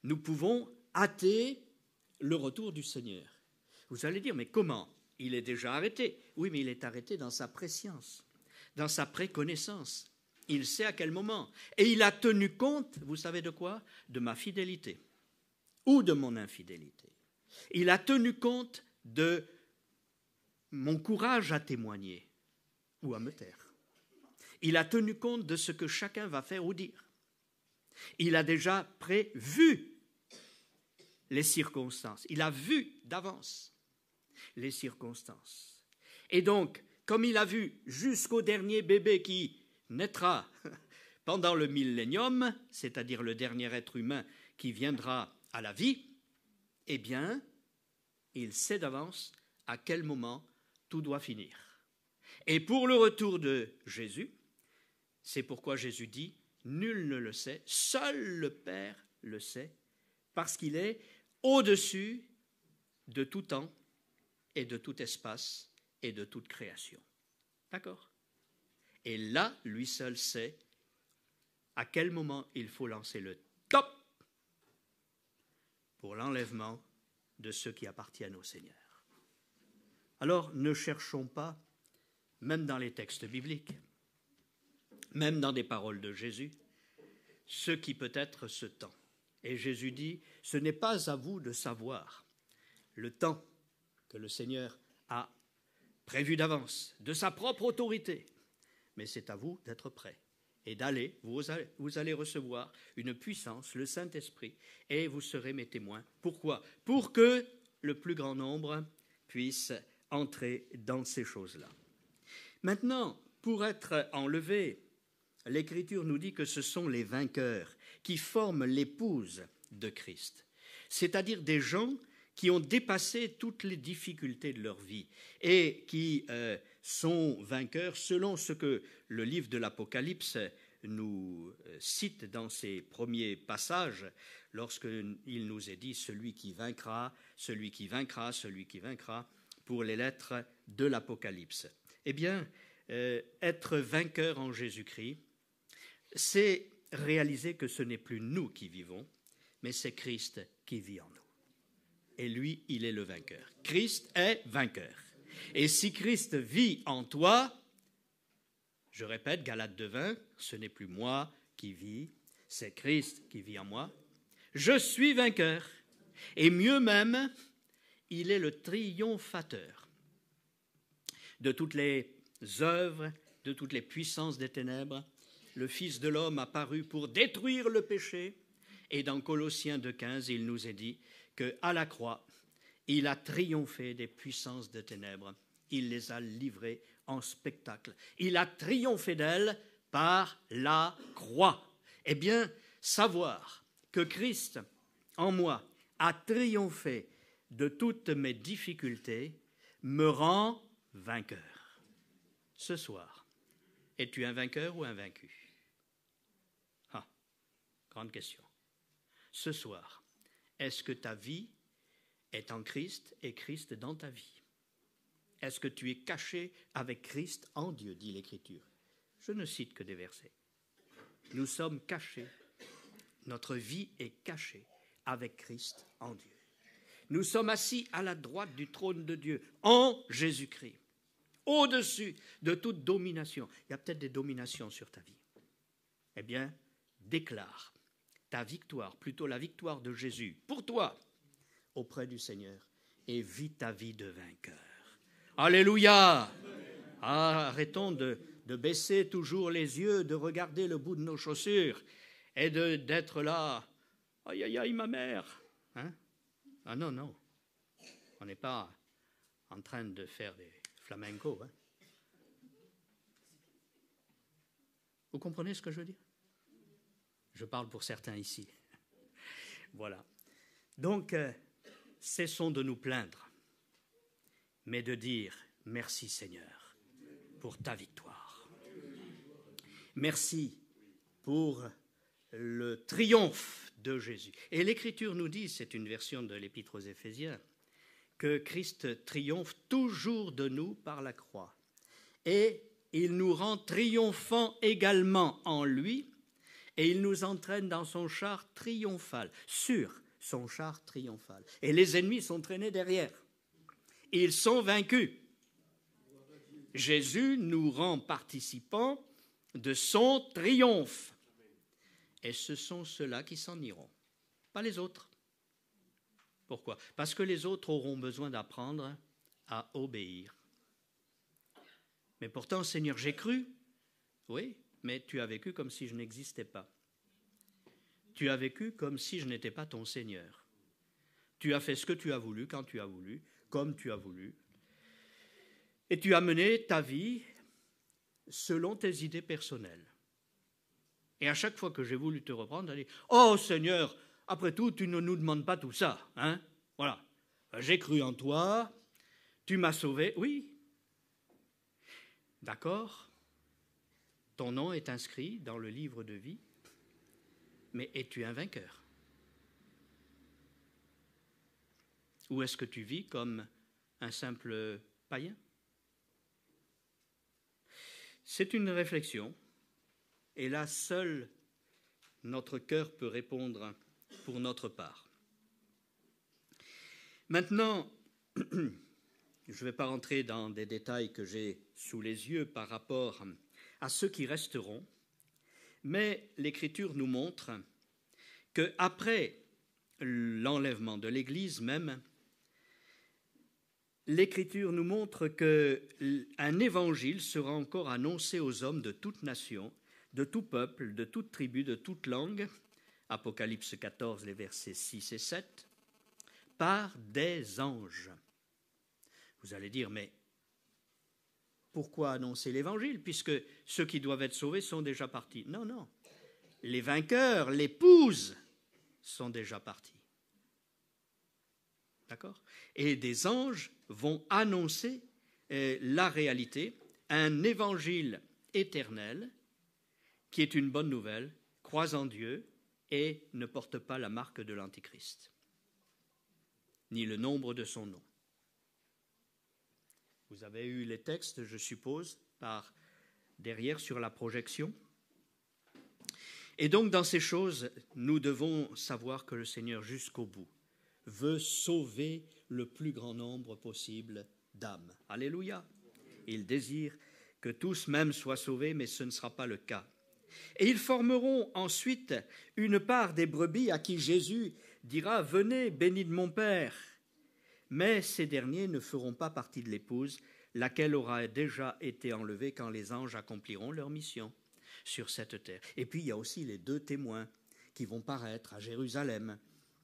Nous pouvons hâter le retour du Seigneur. Vous allez dire, mais comment? Il est déjà arrêté. Oui, mais il est arrêté dans sa prescience, dans sa préconnaissance. Il sait à quel moment. Et il a tenu compte, vous savez de quoi? De ma fidélité ou de mon infidélité. Il a tenu compte de mon courage à témoigner ou à me taire. Il a tenu compte de ce que chacun va faire ou dire. Il a déjà prévu les circonstances. Il a vu d'avance les circonstances. Et donc, comme il a vu jusqu'au dernier bébé qui naîtra pendant le millénium, c'est-à-dire le dernier être humain qui viendra à la vie, eh bien, il sait d'avance à quel moment tout doit finir. Et pour le retour de Jésus, c'est pourquoi Jésus dit « Nul ne le sait, seul le Père le sait, parce qu'il est au-dessus de tout temps et de tout espace et de toute création. » D'accord? Et là, lui seul sait à quel moment il faut lancer le top pour l'enlèvement de ceux qui appartiennent au Seigneur. Alors, ne cherchons pas, même dans les textes bibliques, même dans des paroles de Jésus, ce qui peut être ce temps. Et Jésus dit, ce n'est pas à vous de savoir le temps que le Seigneur a prévu d'avance, de sa propre autorité, mais c'est à vous d'être prêts et d'aller, vous allez recevoir une puissance, le Saint-Esprit, et vous serez mes témoins. Pourquoi? Pour que le plus grand nombre puisse entrer dans ces choses-là. Maintenant, pour être enlevé, l'Écriture nous dit que ce sont les vainqueurs qui forment l'épouse de Christ, c'est-à-dire des gens qui ont dépassé toutes les difficultés de leur vie et qui sont vainqueurs selon ce que le livre de l'Apocalypse nous cite dans ses premiers passages, lorsqu'il nous est dit « celui qui vaincra, celui qui vaincra, celui qui vaincra » pour les lettres de l'Apocalypse. Eh bien, être vainqueur en Jésus-Christ, c'est réaliser que ce n'est plus nous qui vivons, mais c'est Christ qui vit en nous. Et lui, il est le vainqueur. Christ est vainqueur. Et si Christ vit en toi, je répète, Galates 2:20, ce n'est plus moi qui vis, c'est Christ qui vit en moi. Je suis vainqueur. Et mieux même, il est le triomphateur de toutes les œuvres, de toutes les puissances des ténèbres. Le Fils de l'homme a paru pour détruire le péché. Et dans Colossiens 2:15, il nous est dit qu'à la croix, il a triomphé des puissances des ténèbres. Il les a livrées en spectacle. Il a triomphé d'elles par la croix. Eh bien, savoir que Christ, en moi, a triomphé de toutes mes difficultés me rend vainqueur. Ce soir, es-tu un vainqueur ou un vaincu? Ah, grande question. Ce soir, est-ce que ta vie est en Christ et Christ dans ta vie? Est-ce que tu es caché avec Christ en Dieu, dit l'Écriture? Je ne cite que des versets. Nous sommes cachés. Notre vie est cachée avec Christ en Dieu. Nous sommes assis à la droite du trône de Dieu, en Jésus-Christ, au-dessus de toute domination. Il y a peut-être des dominations sur ta vie. Eh bien, déclare ta victoire, plutôt la victoire de Jésus, pour toi, auprès du Seigneur, et vis ta vie de vainqueur. Alléluia! Ah, arrêtons de baisser toujours les yeux, de regarder le bout de nos chaussures et d'être là. Aïe, aïe, aïe, ma mère. Hein? Ah non, non. On n'est pas en train de faire des flamencos. Hein? Vous comprenez ce que je veux dire? Je parle pour certains ici. Voilà. Donc, cessons de nous plaindre, mais de dire merci Seigneur pour ta victoire. Merci pour le triomphe de Jésus. Et l'Écriture nous dit, c'est une version de l'Épître aux Éphésiens, que Christ triomphe toujours de nous par la croix. Et il nous rend triomphants également en lui, et il nous entraîne dans son char triomphal, sur son char triomphal. Et les ennemis sont traînés derrière. Ils sont vaincus. Jésus nous rend participants de son triomphe. Et ce sont ceux-là qui s'en iront, pas les autres. Pourquoi? Parce que les autres auront besoin d'apprendre à obéir. Mais pourtant, Seigneur, j'ai cru. Oui, mais tu as vécu comme si je n'existais pas. Tu as vécu comme si je n'étais pas ton Seigneur. Tu as fait ce que tu as voulu, quand tu as voulu, comme tu as voulu. Et tu as mené ta vie selon tes idées personnelles. Et à chaque fois que j'ai voulu te reprendre, tu as dit « Oh Seigneur, après tout, tu ne nous demandes pas tout ça. Hein? Voilà. J'ai cru en toi, tu m'as sauvé. » Oui. D'accord. Ton nom est inscrit dans le livre de vie, mais es-tu un vainqueur? Ou est-ce que tu vis comme un simple païen? C'est une réflexion, et là, seul notre cœur peut répondre pour notre part. Maintenant, je ne vais pas rentrer dans des détails que j'ai sous les yeux par rapport à ceux qui resteront, mais l'Écriture nous montre qu'après l'enlèvement de l'Église même, l'Écriture nous montre qu'un évangile sera encore annoncé aux hommes de toute nation, de tout peuple, de toute tribu, de toute langue, Apocalypse 14, les versets 6 et 7, par des anges. Vous allez dire, mais pourquoi annoncer l'Évangile, puisque ceux qui doivent être sauvés sont déjà partis? Non, non. Les vainqueurs, l'épouse, sont déjà partis. D'accord? Et des anges vont annoncer la réalité, un évangile éternel qui est une bonne nouvelle, croit en Dieu et ne porte pas la marque de l'Antichrist, ni le nombre de son nom. Vous avez eu les textes, je suppose, par derrière sur la projection. Et donc, dans ces choses, nous devons savoir que le Seigneur, jusqu'au bout, veut sauver le plus grand nombre possible d'âmes. Alléluia. Il désire que tous même soient sauvés, mais ce ne sera pas le cas. Et ils formeront ensuite une part des brebis à qui Jésus dira « Venez, bénis de mon Père ». Mais ces derniers ne feront pas partie de l'épouse, laquelle aura déjà été enlevée quand les anges accompliront leur mission sur cette terre. Et puis il y a aussi les 2 témoins qui vont paraître à Jérusalem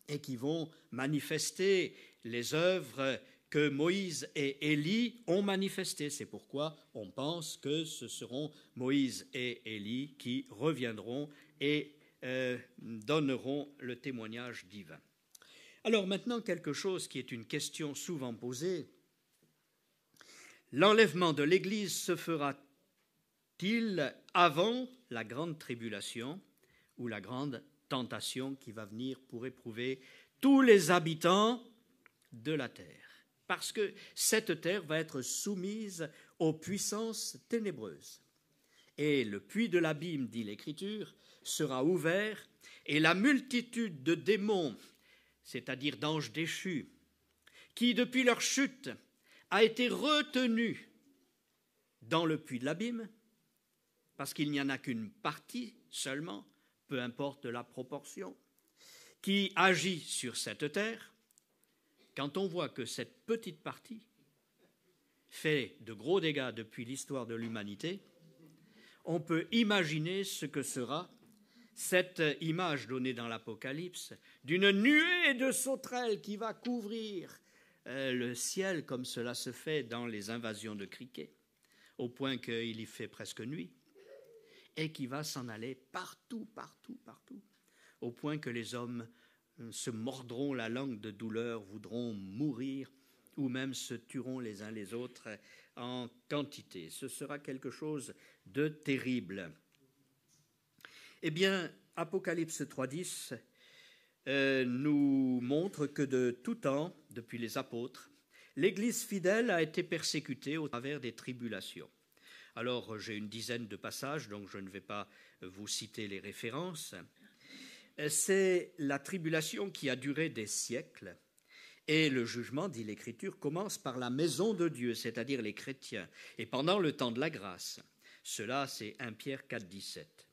et qui vont manifester les œuvres que Moïse et Élie ont manifestées. C'est pourquoi on pense que ce seront Moïse et Élie qui reviendront et donneront le témoignage divin. Alors maintenant, quelque chose qui est une question souvent posée. L'enlèvement de l'Église se fera-t-il avant la grande tribulation ou la grande tentation qui va venir pour éprouver tous les habitants de la terre? Parce que cette terre va être soumise aux puissances ténébreuses. Et le puits de l'abîme, dit l'Écriture, sera ouvert et la multitude de démons, c'est-à-dire d'anges déchus, qui depuis leur chute a été retenue dans le puits de l'abîme, parce qu'il n'y en a qu'une partie seulement, peu importe la proportion, qui agit sur cette terre. Quand on voit que cette petite partie fait de gros dégâts depuis l'histoire de l'humanité, on peut imaginer ce que sera cette image donnée dans l'Apocalypse d'une nuée de sauterelles qui va couvrir le ciel comme cela se fait dans les invasions de criquets, au point qu'il y fait presque nuit. et qui va s'en aller partout, partout, partout, au point que les hommes se mordront la langue de douleur, voudront mourir, ou même se tueront les uns les autres en quantité. Ce sera quelque chose de terrible. Eh bien, Apocalypse 3.10 nous montre que de tout temps, depuis les apôtres, l'Église fidèle a été persécutée au travers des tribulations. Alors, j'ai une dizaine de passages, donc je ne vais pas vous citer les références. C'est la tribulation qui a duré des siècles, et le jugement, dit l'Écriture, commence par la maison de Dieu, c'est-à-dire les chrétiens, et pendant le temps de la grâce. Cela, c'est 1 Pierre 4, 17.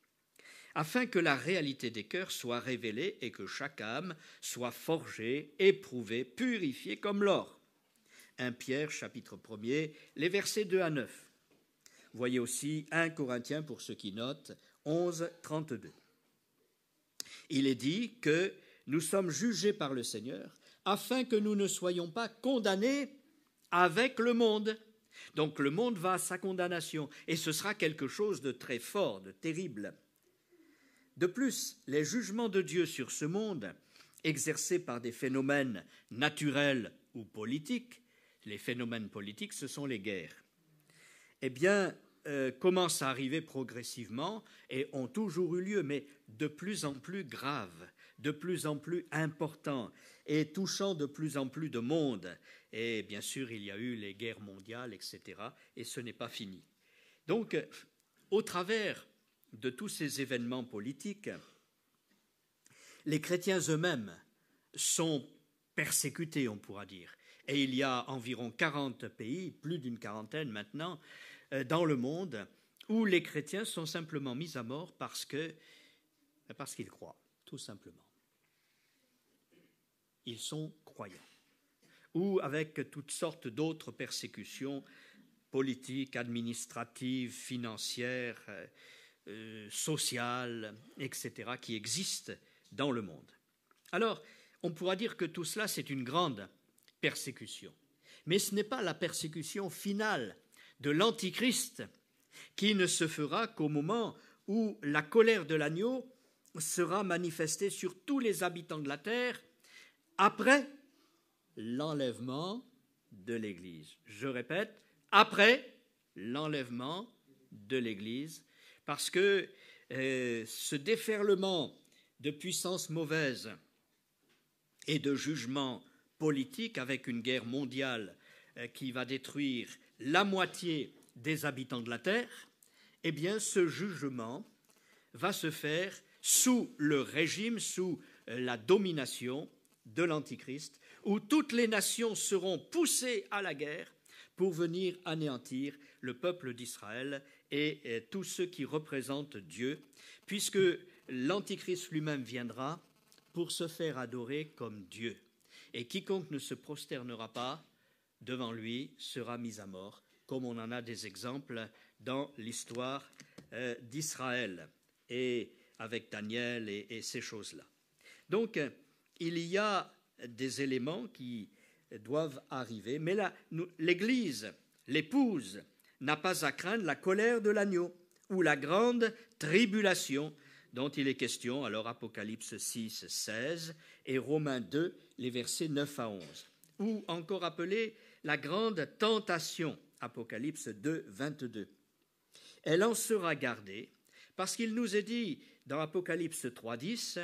Afin que la réalité des cœurs soit révélée et que chaque âme soit forgée, éprouvée, purifiée comme l'or. 1 Pierre, chapitre 1er, les versets 2 à 9. Voyez aussi 1 Corinthiens, pour ceux qui notent, 11, 32. Il est dit que nous sommes jugés par le Seigneur afin que nous ne soyons pas condamnés avec le monde. Donc le monde va à sa condamnation et ce sera quelque chose de très fort, de terrible. De plus, les jugements de Dieu sur ce monde, exercés par des phénomènes naturels ou politiques, les phénomènes politiques, ce sont les guerres, eh bien, commencent à arriver progressivement et ont toujours eu lieu, mais de plus en plus graves, de plus en plus importants et touchant de plus en plus de monde. Et bien sûr, il y a eu les guerres mondiales, etc., et ce n'est pas fini. Donc, au travers de tous ces événements politiques, les chrétiens eux-mêmes sont persécutés, on pourra dire. Et il y a environ 40 pays, plus d'une quarantaine maintenant, dans le monde, où les chrétiens sont simplement mis à mort parce qu'ils croient, tout simplement. Ils sont croyants. Ou avec toutes sortes d'autres persécutions politiques, administratives, financières, sociales, etc., qui existent dans le monde. Alors, on pourra dire que tout cela, c'est une grande persécution. Mais ce n'est pas la persécution finale de l'Antichrist qui ne se fera qu'au moment où la colère de l'agneau sera manifestée sur tous les habitants de la terre après l'enlèvement de l'Église. Je répète, après l'enlèvement de l'Église, parce que ce déferlement de puissances mauvaises et de jugements politiques avec une guerre mondiale qui va détruire la moitié des habitants de la terre, eh bien ce jugement va se faire sous le régime, sous la domination de l'Antichrist, où toutes les nations seront poussées à la guerre pour venir anéantir le peuple d'Israël et tous ceux qui représentent Dieu, puisque l'Antichrist lui-même viendra pour se faire adorer comme Dieu. Et quiconque ne se prosternera pas devant lui sera mis à mort, comme on en a des exemples dans l'histoire d'Israël et avec Daniel et ces choses-là. Donc, il y a des éléments qui doivent arriver, mais là, l'Église, l'épouse, n'a pas à craindre la colère de l'agneau ou la grande tribulation dont il est question, alors Apocalypse 6, 16 et Romains 2, les versets 9 à 11, ou encore appelée la grande tentation, Apocalypse 2, 22. Elle en sera gardée parce qu'il nous est dit dans Apocalypse 3, 10,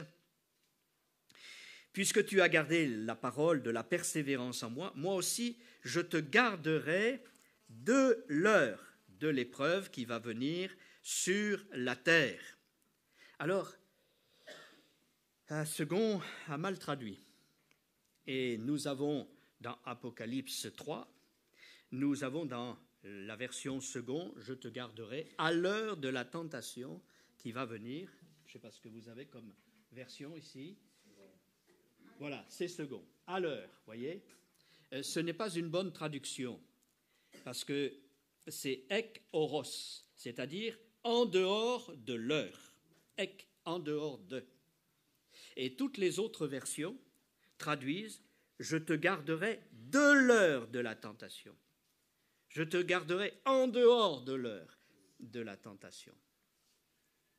« Puisque tu as gardé la parole de la persévérance en moi, moi aussi je te garderai de l'heure de l'épreuve qui va venir sur la terre. » Alors, un second a mal traduit. Et nous avons dans Apocalypse 3, nous avons dans la version second, je te garderai à l'heure de la tentation qui va venir. Je ne sais pas ce que vous avez comme version ici. Voilà, c'est second. À l'heure, voyez. Ce n'est pas une bonne traduction, parce que c'est ek oros, c'est-à-dire en dehors de l'heure. Ek, en dehors de. Et toutes les autres versions traduisent « Je te garderai de l'heure de la tentation ». Je te garderai en dehors de l'heure de la tentation.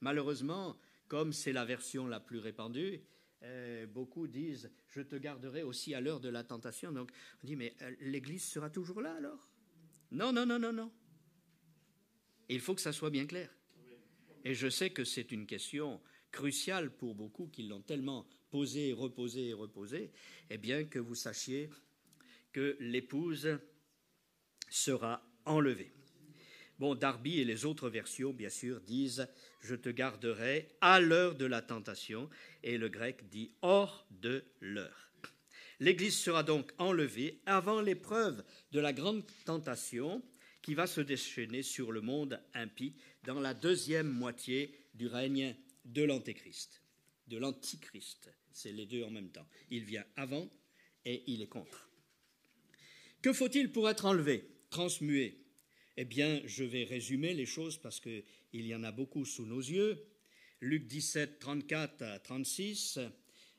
Malheureusement, comme c'est la version la plus répandue, beaucoup disent « je te garderai aussi à l'heure de la tentation ». Donc on dit « mais l'Église sera toujours là alors ?» Non, non, non, non, non. Il faut que ça soit bien clair. Et je sais que c'est une question cruciale pour beaucoup qui l'ont tellement posée, reposée et reposée, eh bien que vous sachiez que l'épouse sera enlevée. Bon, Darby et les autres versions, bien sûr, disent « je te garderai à l'heure de la tentation » et le grec dit « hors de l'heure ». L'Église sera donc enlevée avant l'épreuve de la grande tentation qui va se déchaîner sur le monde impie dans la deuxième moitié du règne de l'Antéchrist, de l'Antichrist. C'est les deux en même temps. Il vient avant et il est contre. Que faut-il pour être enlevé, transmué ? Eh bien, je vais résumer les choses parce qu'il y en a beaucoup sous nos yeux. Luc 17, 34 à 36,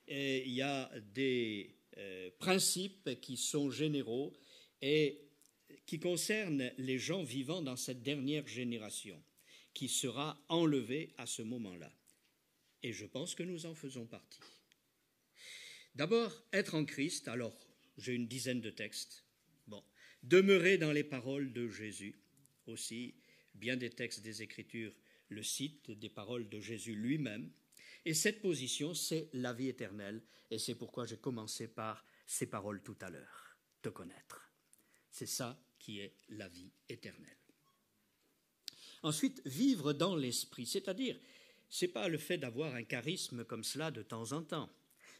et il y a des principes qui sont généraux et qui concernent les gens vivant dans cette dernière génération, qui sera enlevée à ce moment-là. Et je pense que nous en faisons partie. D'abord, être en Christ, alors j'ai une dizaine de textes. Bon, demeurer dans les paroles de Jésus. Aussi, bien des textes des Écritures le citent, des paroles de Jésus lui-même. Et cette position, c'est la vie éternelle. Et c'est pourquoi j'ai commencé par ces paroles tout à l'heure, te connaître. C'est ça qui est la vie éternelle. Ensuite, vivre dans l'esprit, c'est-à-dire, ce n'est pas le fait d'avoir un charisme comme cela de temps en temps.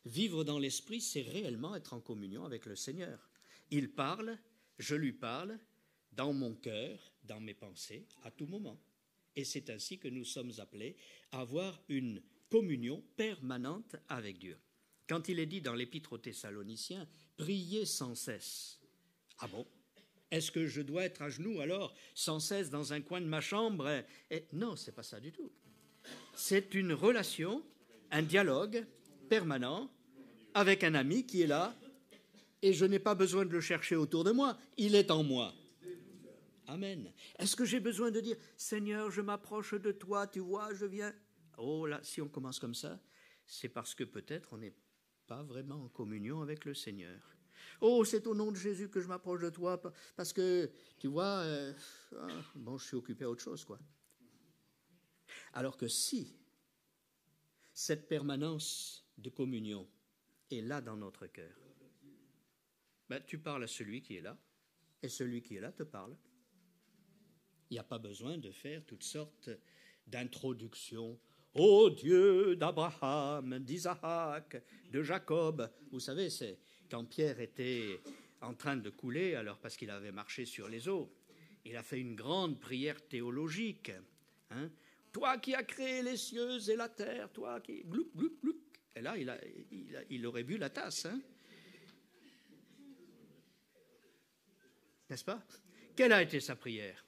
Vivre dans l'esprit, c'est réellement être en communion avec le Seigneur. Il parle, je lui parle, dans mon cœur, dans mes pensées, à tout moment. Et c'est ainsi que nous sommes appelés à avoir une communion permanente avec Dieu. Quand il est dit dans l'Épître aux Thessaloniciens, priez sans cesse. Ah bon ? Est-ce que je dois être à genoux alors, sans cesse, dans un coin de ma chambre ? Non, ce n'est pas ça du tout. C'est une relation, un dialogue permanent avec un ami qui est là, et je n'ai pas besoin de le chercher autour de moi, il est en moi. Amen. Est-ce que j'ai besoin de dire « Seigneur, je m'approche de toi, tu vois, je viens » Oh là, si on commence comme ça, c'est parce que peut-être on n'est pas vraiment en communion avec le Seigneur. Oh, c'est au nom de Jésus que je m'approche de toi, parce que, tu vois, bon, je suis occupé à autre chose, quoi. Alors que si cette permanence de communion est là dans notre cœur, ben, tu parles à celui qui est là, et celui qui est là te parle. Il n'y a pas besoin de faire toutes sortes d'introductions. Ô Dieu d'Abraham, d'Isaac, de Jacob. Vous savez, c'est quand Pierre était en train de couler, alors parce qu'il avait marché sur les eaux, il a fait une grande prière théologique. Hein? Toi qui as créé les cieux et la terre, toi qui... Gloup, gloup, gloup. Et là, il aurait bu la tasse. Hein? N'est-ce pas? Quelle a été sa prière?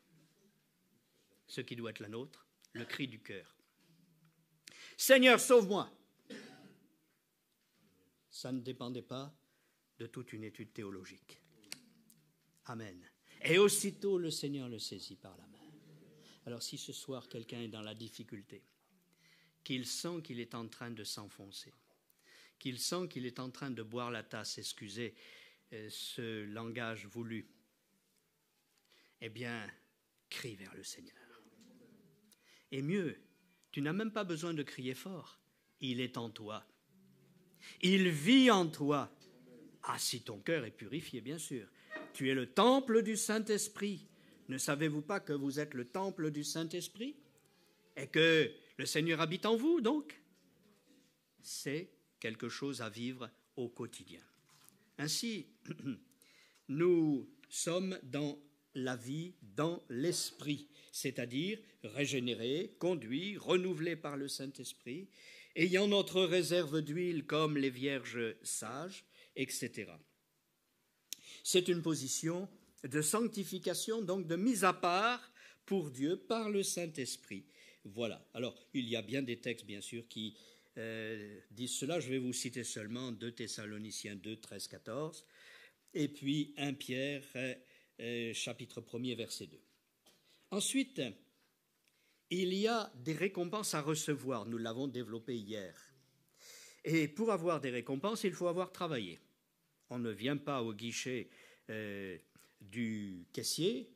Ce qui doit être la nôtre, le cri du cœur. Seigneur, sauve-moi. Ça ne dépendait pas de toute une étude théologique. Amen. Et aussitôt le Seigneur le saisit par la main. Alors si ce soir quelqu'un est dans la difficulté, qu'il sent qu'il est en train de s'enfoncer, qu'il sent qu'il est en train de boire la tasse, excusez ce langage voulu, eh bien, crie vers le Seigneur. Et mieux, tu n'as même pas besoin de crier fort. Il est en toi. Il vit en toi. Ah, si ton cœur est purifié, bien sûr. Tu es le temple du Saint-Esprit. Ne savez-vous pas que vous êtes le temple du Saint-Esprit? Et que le Seigneur habite en vous, donc? C'est quelque chose à vivre au quotidien. Ainsi, nous sommes dans la vie dans l'esprit, c'est-à-dire régénéré, conduit, renouvelé par le Saint-Esprit, ayant notre réserve d'huile comme les vierges sages, etc. C'est une position de sanctification, donc de mise à part pour Dieu par le Saint-Esprit. Voilà. Alors, il y a bien des textes, bien sûr, qui disent cela. Je vais vous citer seulement 2 Thessaloniciens 2, 13, 14, et puis 1 Pierre chapitre 1er, verset 2. Ensuite, il y a des récompenses à recevoir. Nous l'avons développé hier. Et pour avoir des récompenses, il faut avoir travaillé. On ne vient pas au guichet du caissier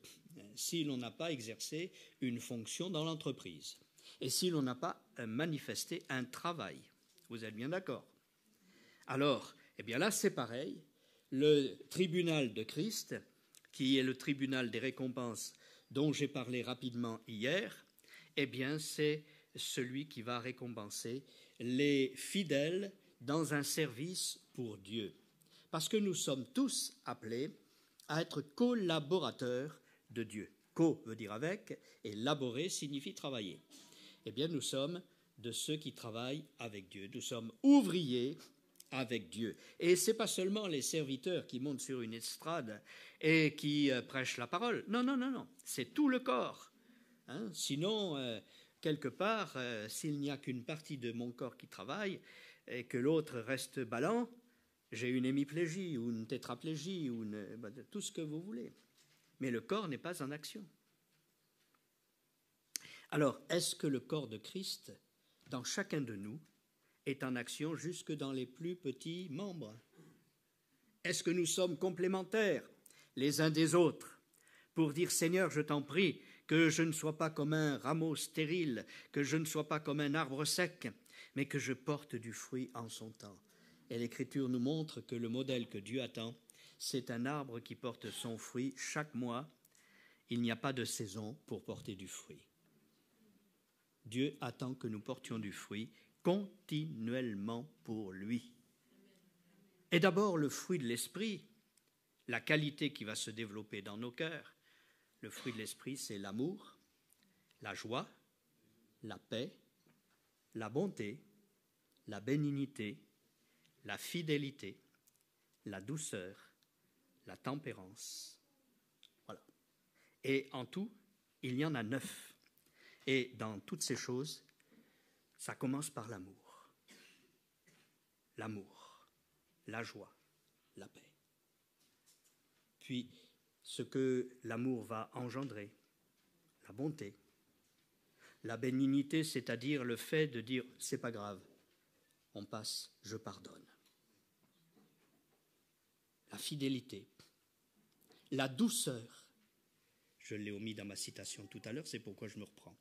si l'on n'a pas exercé une fonction dans l'entreprise et si l'on n'a pas manifesté un travail. Vous êtes bien d'accord? Alors, eh bien là, c'est pareil. Le tribunal de Christ, qui est le tribunal des récompenses dont j'ai parlé rapidement hier, eh bien, c'est celui qui va récompenser les fidèles dans un service pour Dieu. Parce que nous sommes tous appelés à être collaborateurs de Dieu. Co veut dire avec, et laborer signifie travailler. Eh bien, nous sommes de ceux qui travaillent avec Dieu. Nous sommes ouvriers avec Dieu. Et ce n'est pas seulement les serviteurs qui montent sur une estrade et qui prêchent la parole. Non, non, non, non. C'est tout le corps. Hein? Sinon, quelque part, s'il n'y a qu'une partie de mon corps qui travaille et que l'autre reste ballant, j'ai une hémiplégie ou une tétraplégie ou tout ce que vous voulez. Mais le corps n'est pas en action. Alors, est-ce que le corps de Christ, dans chacun de nous, est en action jusque dans les plus petits membres? Est-ce que nous sommes complémentaires les uns des autres pour dire « Seigneur, je t'en prie, que je ne sois pas comme un rameau stérile, que je ne sois pas comme un arbre sec, mais que je porte du fruit en son temps ». Et l'Écriture nous montre que le modèle que Dieu attend, c'est un arbre qui porte son fruit chaque mois. Il n'y a pas de saison pour porter du fruit. Dieu attend que nous portions du fruit continuellement pour lui. Et d'abord, le fruit de l'esprit, la qualité qui va se développer dans nos cœurs. Le fruit de l'esprit, c'est l'amour, la joie, la paix, la bonté, la bénignité, la fidélité, la douceur, la tempérance. Voilà. Et en tout, il y en a 9. Et dans toutes ces choses, ça commence par l'amour. L'amour, la joie, la paix. Puis, ce que l'amour va engendrer, la bonté, la bénignité, c'est-à-dire le fait de dire « c'est pas grave, on passe, je pardonne ». La fidélité, la douceur, je l'ai omis dans ma citation tout à l'heure, c'est pourquoi je me reprends.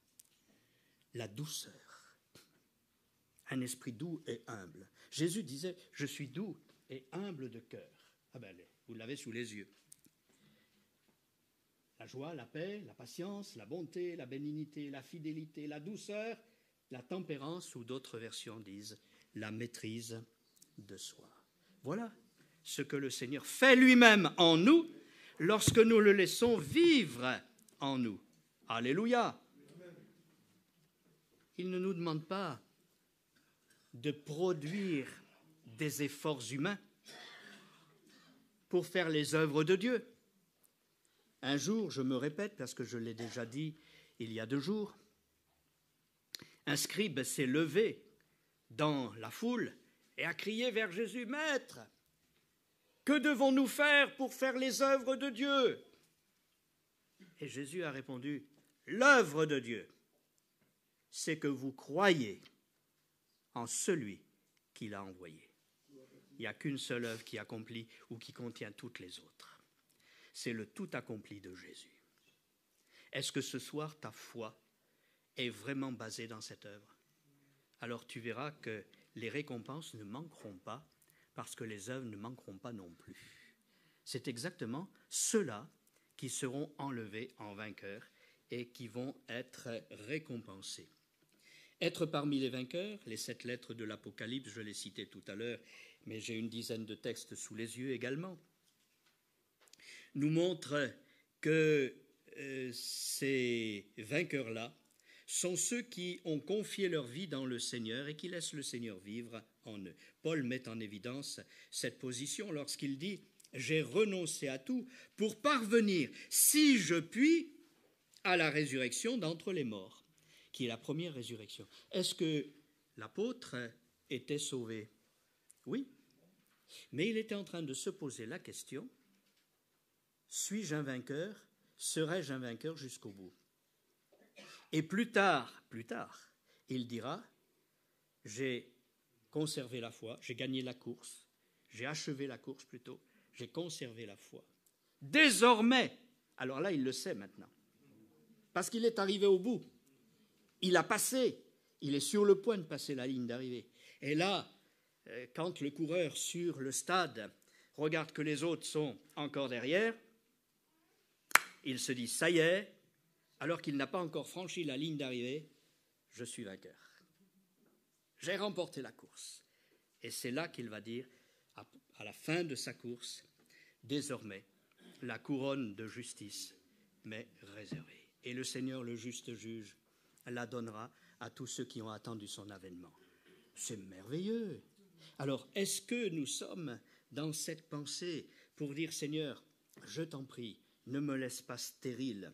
La douceur, un esprit doux et humble. Jésus disait « je suis doux et humble de cœur ». Ah ben, vous l'avez sous les yeux. La joie, la paix, la patience, la bonté, la bénignité, la fidélité, la douceur, la tempérance, ou d'autres versions disent la maîtrise de soi. Voilà ce que le Seigneur fait lui-même en nous lorsque nous le laissons vivre en nous. Alléluia! Il ne nous demande pas de produire des efforts humains pour faire les œuvres de Dieu. Un jour, je me répète parce que je l'ai déjà dit il y a 2 jours, un scribe s'est levé dans la foule et a crié vers Jésus « Maître, que devons-nous faire pour faire les œuvres de Dieu ?» Et Jésus a répondu « L'œuvre de Dieu, c'est que vous croyez en celui qui l'a envoyé. » Il n'y a qu'une seule œuvre qui accomplit ou qui contient toutes les autres. C'est le tout accompli de Jésus. Est-ce que ce soir, ta foi est vraiment basée dans cette œuvre? Alors tu verras que les récompenses ne manqueront pas, parce que les œuvres ne manqueront pas non plus. C'est exactement ceux-là qui seront enlevés en vainqueurs et qui vont être récompensés. Être parmi les vainqueurs, les 7 lettres de l'Apocalypse, je les citais tout à l'heure, mais j'ai une dizaine de textes sous les yeux également, nous montrent que ces vainqueurs-là sont ceux qui ont confié leur vie dans le Seigneur et qui laissent le Seigneur vivre en eux. Paul met en évidence cette position lorsqu'il dit « J'ai renoncé à tout pour parvenir, si je puis, à la résurrection d'entre les morts », qui est la première résurrection. Est-ce que l'apôtre était sauvé? Oui, mais il était en train de se poser la question « Suis-je un vainqueur? Serai-je un vainqueur jusqu'au bout ?» Et plus tard, il dira, j'ai conservé la foi, j'ai gagné la course, j'ai achevé la course plutôt, j'ai conservé la foi. Désormais, alors là, il le sait maintenant, parce qu'il est arrivé au bout. Il a passé, il est sur le point de passer la ligne d'arrivée. Et là, quand le coureur sur le stade regarde que les autres sont encore derrière, il se dit, ça y est, alors qu'il n'a pas encore franchi la ligne d'arrivée, je suis vainqueur. J'ai remporté la course. Et c'est là qu'il va dire, à la fin de sa course, désormais, la couronne de justice m'est réservée. Et le Seigneur, le juste juge, la donnera à tous ceux qui ont attendu son avènement. C'est merveilleux. Alors, est-ce que nous sommes dans cette pensée pour dire, Seigneur, je t'en prie, ne me laisse pas stérile,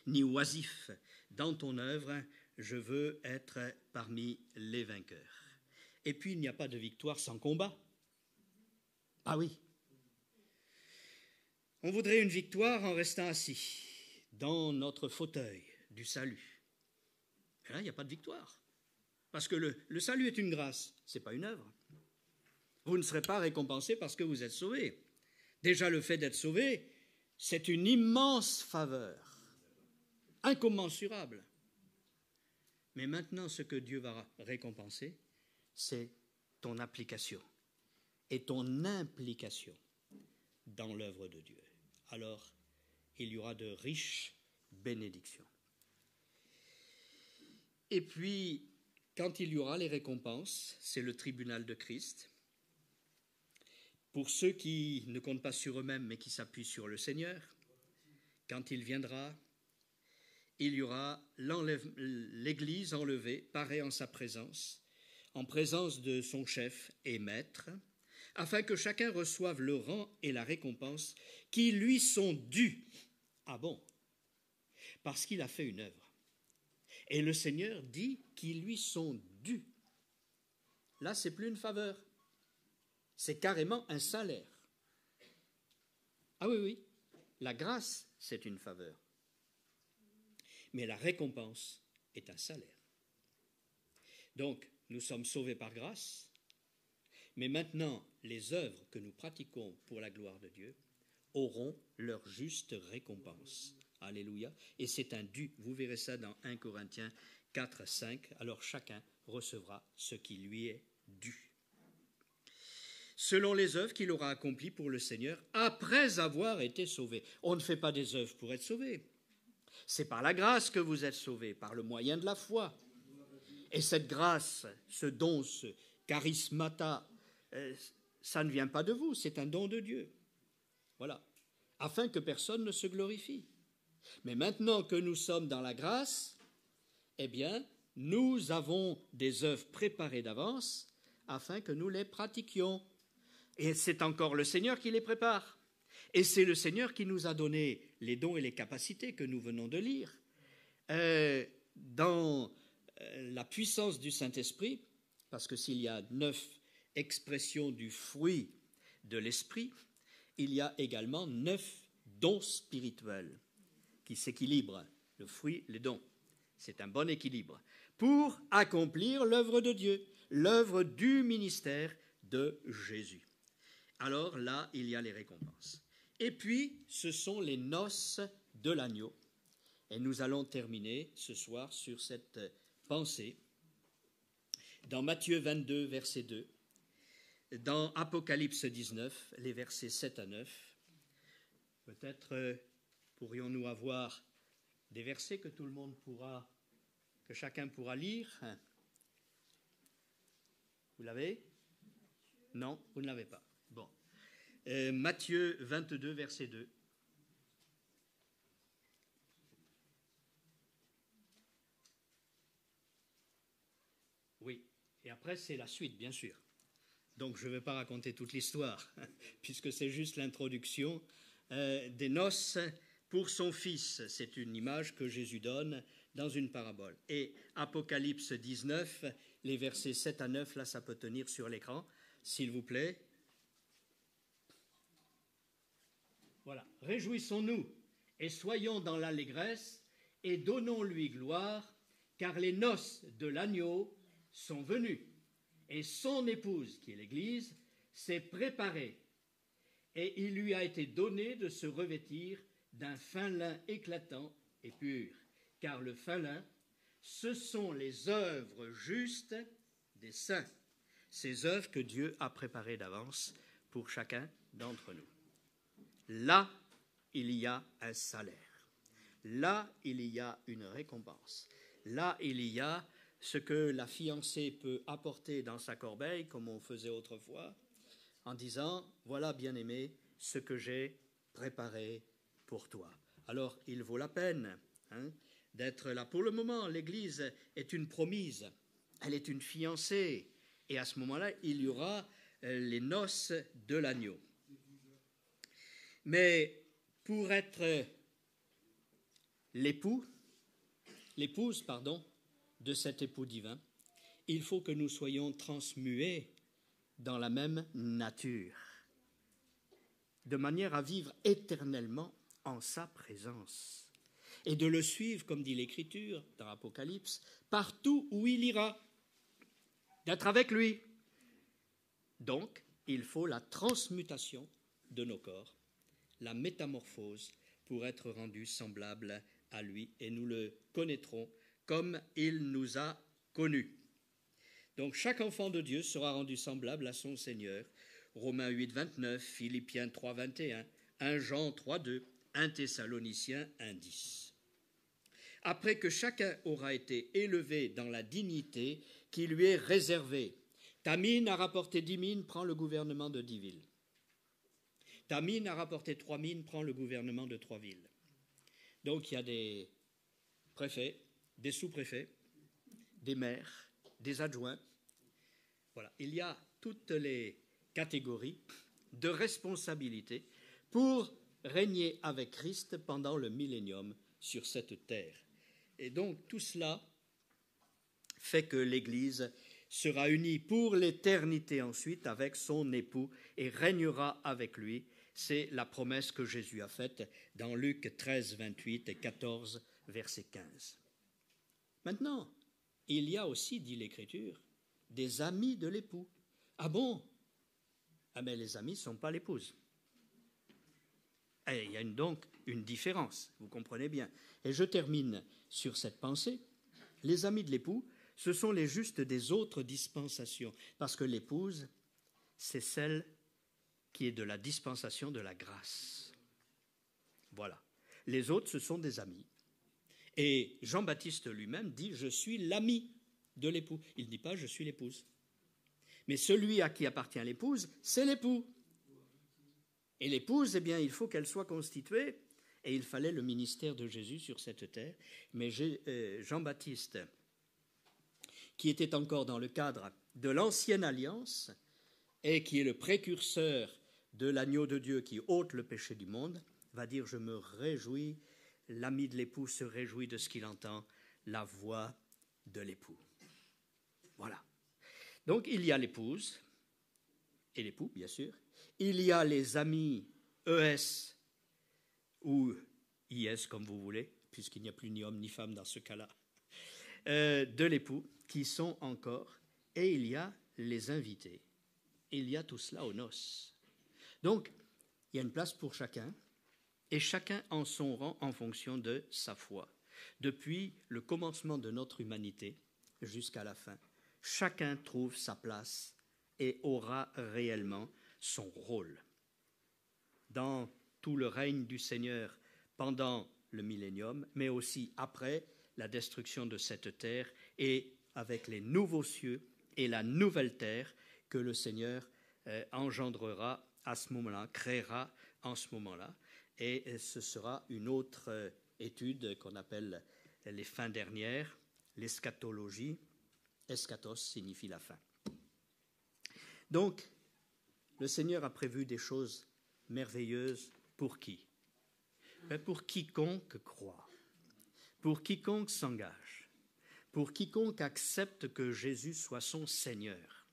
ni oisif dans ton œuvre, je veux être parmi les vainqueurs. Et puis, il n'y a pas de victoire sans combat. Ah oui. On voudrait une victoire en restant assis dans notre fauteuil du salut. Et là, il n'y a pas de victoire. Parce que le salut est une grâce, ce n'est pas une œuvre. Vous ne serez pas récompensé parce que vous êtes sauvé. Déjà, le fait d'être sauvé, c'est une immense faveur, incommensurable. Mais maintenant, ce que Dieu va récompenser, c'est ton application et ton implication dans l'œuvre de Dieu. Alors, il y aura de riches bénédictions. Et puis, quand il y aura les récompenses, c'est le tribunal de Christ. Pour ceux qui ne comptent pas sur eux-mêmes, mais qui s'appuient sur le Seigneur, quand il viendra, il y aura l'Église enlevée, parée en sa présence, en présence de son chef et maître, afin que chacun reçoive le rang et la récompense qui lui sont dus. Ah bon? Parce qu'il a fait une œuvre. Et le Seigneur dit qu'ils lui sont dus. Là, ce n'est plus une faveur. C'est carrément un salaire. Ah oui, oui. La grâce, c'est une faveur. Mais la récompense est un salaire. Donc, nous sommes sauvés par grâce, mais maintenant, les œuvres que nous pratiquons pour la gloire de Dieu auront leur juste récompense. Alléluia. Et c'est un dû. Vous verrez ça dans 1 Corinthiens 4, 5. Alors chacun recevra ce qui lui est dû. Selon les œuvres qu'il aura accomplies pour le Seigneur après avoir été sauvé. On ne fait pas des œuvres pour être sauvé. C'est par la grâce que vous êtes sauvés, par le moyen de la foi. Et cette grâce, ce don, ce charismata, ça ne vient pas de vous, c'est un don de Dieu. Voilà. Afin que personne ne se glorifie. Mais maintenant que nous sommes dans la grâce, eh bien, nous avons des œuvres préparées d'avance afin que nous les pratiquions. Et c'est encore le Seigneur qui les prépare. Et c'est le Seigneur qui nous a donné les dons et les capacités que nous venons de lire. Dans la puissance du Saint-Esprit, parce que s'il y a 9 expressions du fruit de l'Esprit, il y a également 9 dons spirituels qui s'équilibrent, le fruit, les dons. C'est un bon équilibre pour accomplir l'œuvre de Dieu, l'œuvre du ministère de Jésus. Alors là, il y a les récompenses. Et puis, ce sont les noces de l'agneau. Et nous allons terminer ce soir sur cette pensée. Dans Matthieu 22, verset 2, dans Apocalypse 19, les versets 7 à 9, peut-être pourrions-nous avoir des versets que tout le monde pourra, que chacun pourra lire. Vous l'avez? Non, vous ne l'avez pas. Bon. Matthieu 22, verset 2. Oui, et après c'est la suite, bien sûr. Donc je ne vais pas raconter toute l'histoire, puisque c'est juste l'introduction des noces pour son fils. C'est une image que Jésus donne dans une parabole. Et Apocalypse 19, les versets 7 à 9, là ça peut tenir sur l'écran, s'il vous plaît. Voilà, réjouissons-nous et soyons dans l'allégresse et donnons-lui gloire, car les noces de l'agneau sont venues, et son épouse, qui est l'Église, s'est préparée, et il lui a été donné de se revêtir d'un fin lin éclatant et pur, car le fin lin, ce sont les œuvres justes des saints, ces œuvres que Dieu a préparées d'avance pour chacun d'entre nous. Là, il y a un salaire. Là, il y a une récompense. Là, il y a ce que la fiancée peut apporter dans sa corbeille, comme on faisait autrefois, en disant « Voilà, bien-aimé, ce que j'ai préparé pour toi. » Alors, il vaut la peine d'être là. Pour le moment, l'Église est une promise, elle est une fiancée, et à ce moment-là, il y aura les noces de l'agneau. Mais pour être l'épouse, de cet époux divin, il faut que nous soyons transmués dans la même nature, de manière à vivre éternellement en sa présence et de le suivre, comme dit l'Écriture dans l'Apocalypse, partout où il ira, d'être avec lui. Donc, il faut la transmutation de nos corps, la métamorphose pour être rendu semblable à lui, et nous le connaîtrons comme il nous a connus. Donc chaque enfant de Dieu sera rendu semblable à son Seigneur. Romains 8, 29, Philippiens 3, 21, 1 Jean 3, 2, 1 Thessaloniciens 1, 10. Après que chacun aura été élevé dans la dignité qui lui est réservée. Ta mine a rapporté 10 mines, prends le gouvernement de 10 villes. Ta mine a rapporté 3 mines, prends le gouvernement de 3 villes. Donc il y a des préfets, des sous-préfets, des maires, des adjoints. Voilà, il y a toutes les catégories de responsabilité pour régner avec Christ pendant le millénium sur cette terre. Et donc tout cela fait que l'Église sera unie pour l'éternité ensuite avec son époux et régnera avec lui. C'est la promesse que Jésus a faite dans Luc 13, 28 et 14, verset 15. Maintenant, il y a aussi, dit l'Écriture, des amis de l'époux. Ah bon? Ah mais les amis ne sont pas l'épouse. Et il y a donc une différence, vous comprenez bien. Et je termine sur cette pensée. Les amis de l'époux, ce sont les justes des autres dispensations, parce que l'épouse, c'est celle qui est de la dispensation de la grâce. Voilà. Les autres, ce sont des amis. Et Jean-Baptiste lui-même dit « Je suis l'ami de l'époux ». Il ne dit pas « Je suis l'épouse ». Mais celui à qui appartient l'épouse, c'est l'époux. Et l'épouse, eh bien, il faut qu'elle soit constituée, et il fallait le ministère de Jésus sur cette terre. Mais Jean-Baptiste, qui était encore dans le cadre de l'ancienne alliance, et qui est le précurseur de l'agneau de Dieu qui ôte le péché du monde, va dire « Je me réjouis ». L'ami de l'époux se réjouit de ce qu'il entend, la voix de l'époux. Voilà. Donc il y a l'épouse et l'époux, bien sûr. Il y a les amis ES ou IS, comme vous voulez, puisqu'il n'y a plus ni homme ni femme dans ce cas-là, de l'époux, qui sont encore. Et il y a les invités. Il y a tout cela aux noces. Donc, il y a une place pour chacun. Et chacun en son rang en fonction de sa foi. Depuis le commencement de notre humanité jusqu'à la fin, chacun trouve sa place et aura réellement son rôle. Dans tout le règne du Seigneur pendant le millénium, mais aussi après la destruction de cette terre et avec les nouveaux cieux et la nouvelle terre que le Seigneur engendrera à ce moment-là, créera en ce moment-là. Et ce sera une autre étude qu'on appelle les fins dernières, l'eschatologie. Eschatos signifie la fin. Donc, le Seigneur a prévu des choses merveilleuses pour qui? Pour quiconque croit, pour quiconque s'engage, pour quiconque accepte que Jésus soit son Seigneur,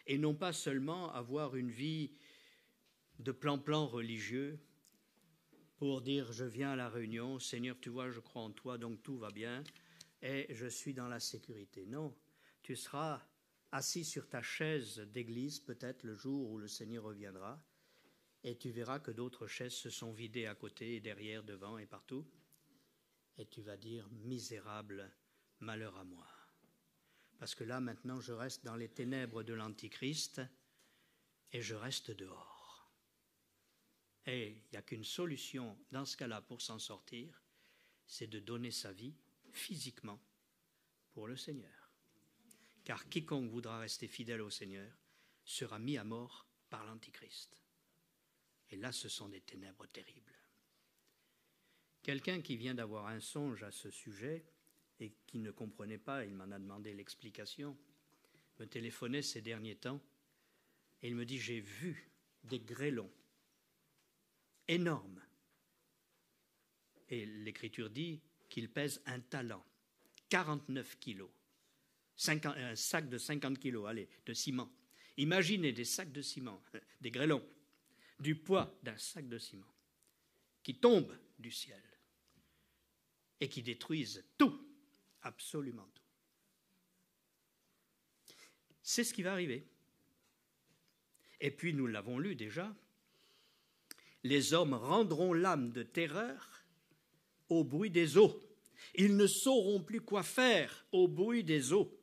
et non pas seulement avoir une vie de plan-plan religieux, pour dire je viens à la réunion, Seigneur, tu vois, je crois en toi, donc tout va bien, et je suis dans la sécurité. Non, tu seras assis sur ta chaise d'église, peut-être le jour où le Seigneur reviendra, et tu verras que d'autres chaises se sont vidées à côté, et derrière, devant et partout, et tu vas dire misérable, malheur à moi. Parce que là, maintenant, je reste dans les ténèbres de l'Antichrist, et je reste dehors. Et il n'y a qu'une solution dans ce cas-là pour s'en sortir, c'est de donner sa vie physiquement pour le Seigneur. Car quiconque voudra rester fidèle au Seigneur sera mis à mort par l'Antichrist. Et là, ce sont des ténèbres terribles. Quelqu'un qui vient d'avoir un songe à ce sujet et qui ne comprenait pas, il m'en a demandé l'explication, me téléphonait ces derniers temps et il me dit « J'ai vu des grêlons énormes. » Et l'Écriture dit qu'il pèse un talent, 49 kilos. Un sac de 50 kilos, allez, de ciment. Imaginez des sacs de ciment, des grêlons, du poids d'un sac de ciment, qui tombent du ciel et qui détruisent tout, absolument tout. C'est ce qui va arriver. Et puis, nous l'avons lu déjà, les hommes rendront l'âme de terreur au bruit des eaux. Ils ne sauront plus quoi faire au bruit des eaux.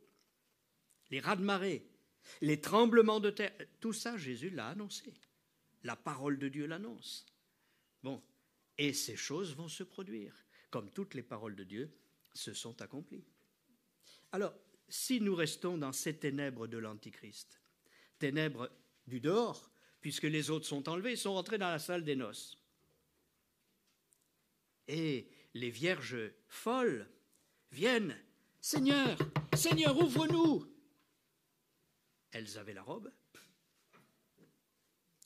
Les raz-de-marée, les tremblements de terre, tout ça, Jésus l'a annoncé. La parole de Dieu l'annonce. Bon, et ces choses vont se produire. Comme toutes les paroles de Dieu se sont accomplies. Alors, si nous restons dans ces ténèbres de l'Antichrist, ténèbres du dehors, puisque les autres sont enlevés, ils sont rentrés dans la salle des noces. Et les vierges folles viennent, « Seigneur, Seigneur, ouvre-nous !» Elles avaient la robe.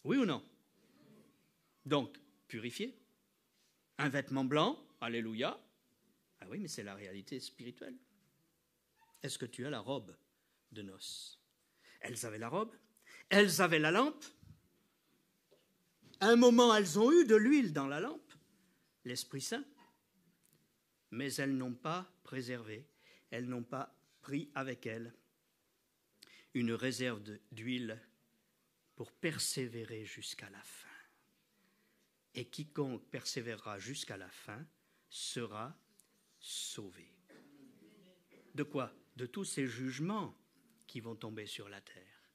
Oui ou non? Donc, purifié. Un vêtement blanc, alléluia. Ah oui, mais c'est la réalité spirituelle. Est-ce que tu as la robe de noces? Elles avaient la robe, elles avaient la lampe. À un moment, elles ont eu de l'huile dans la lampe, l'Esprit Saint, mais elles n'ont pas préservé, elles n'ont pas pris avec elles une réserve d'huile pour persévérer jusqu'à la fin. Et quiconque persévérera jusqu'à la fin sera sauvé. De quoi? De tous ces jugements qui vont tomber sur la terre.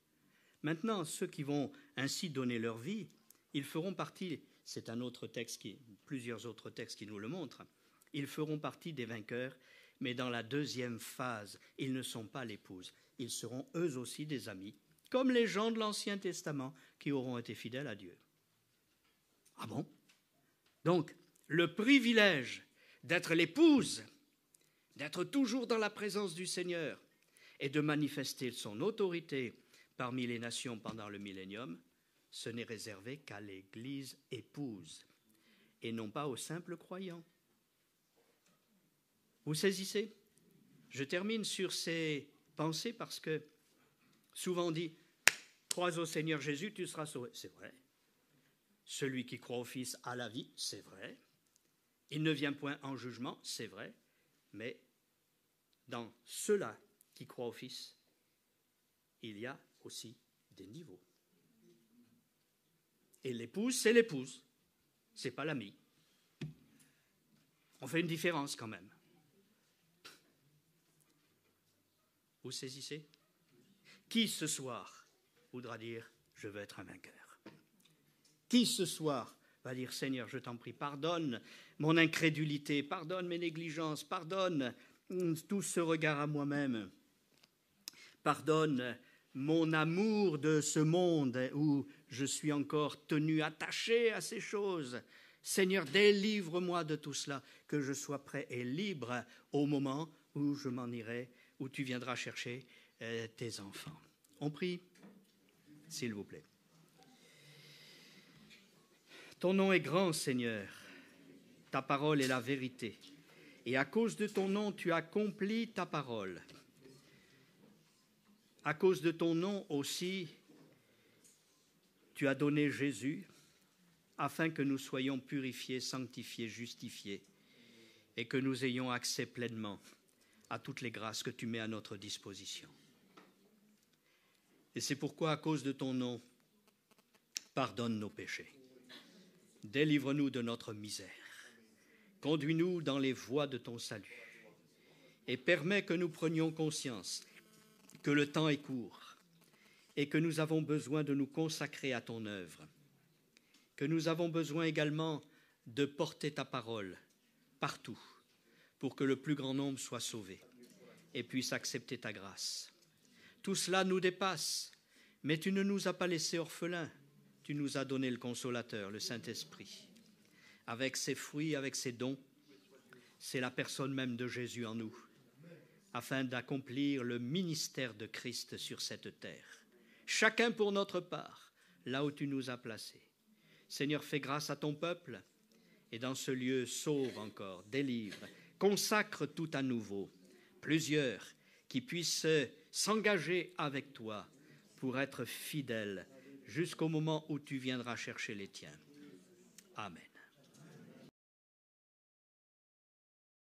Maintenant, ceux qui vont ainsi donner leur vie, ils feront partie, c'est un autre texte, plusieurs autres textes qui nous le montrent, ils feront partie des vainqueurs, mais dans la deuxième phase, ils ne sont pas l'épouse. Ils seront eux aussi des amis, comme les gens de l'Ancien Testament qui auront été fidèles à Dieu. Ah bon? Donc, le privilège d'être l'épouse, d'être toujours dans la présence du Seigneur et de manifester son autorité parmi les nations pendant le millénium, ce n'est réservé qu'à l'Église épouse et non pas aux simples croyants. Vous saisissez? Je termine sur ces pensées parce que souvent on dit « Crois au Seigneur Jésus, tu seras sauvé ». C'est vrai. Celui qui croit au Fils a la vie, c'est vrai. Il ne vient point en jugement, c'est vrai. Mais dans ceux-là qui croient au Fils, il y a aussi des niveaux. Et l'épouse, c'est l'épouse, c'est pas l'ami. On fait une différence quand même. Vous saisissez? Qui ce soir voudra dire « Je veux être un vainqueur » ? Qui ce soir va dire « Seigneur, je t'en prie, pardonne mon incrédulité, pardonne mes négligences, pardonne tout ce regard à moi-même, pardonne mon amour de ce monde où je suis encore tenu attaché à ces choses. Seigneur, délivre-moi de tout cela, que je sois prêt et libre au moment où je m'en irai, où tu viendras chercher tes enfants. » On prie, s'il vous plaît. Ton nom est grand, Seigneur. Ta parole est la vérité. Et à cause de ton nom, tu accomplis ta parole. À cause de ton nom aussi, tu as donné Jésus afin que nous soyons purifiés, sanctifiés, justifiés, et que nous ayons accès pleinement à toutes les grâces que tu mets à notre disposition. Et c'est pourquoi, à cause de ton nom, pardonne nos péchés. Délivre-nous de notre misère. Conduis-nous dans les voies de ton salut. Et permets que nous prenions conscience que le temps est court et que nous avons besoin de nous consacrer à ton œuvre, que nous avons besoin également de porter ta parole partout pour que le plus grand nombre soit sauvé et puisse accepter ta grâce. Tout cela nous dépasse, mais tu ne nous as pas laissés orphelins. Tu nous as donné le Consolateur, le Saint-Esprit. Avec ses fruits, avec ses dons, c'est la personne même de Jésus en nous, afin d'accomplir le ministère de Christ sur cette terre. Chacun pour notre part, là où tu nous as placés. Seigneur, fais grâce à ton peuple, et dans ce lieu, sauve encore, délivre, consacre tout à nouveau, plusieurs qui puissent s'engager avec toi pour être fidèles jusqu'au moment où tu viendras chercher les tiens. Amen.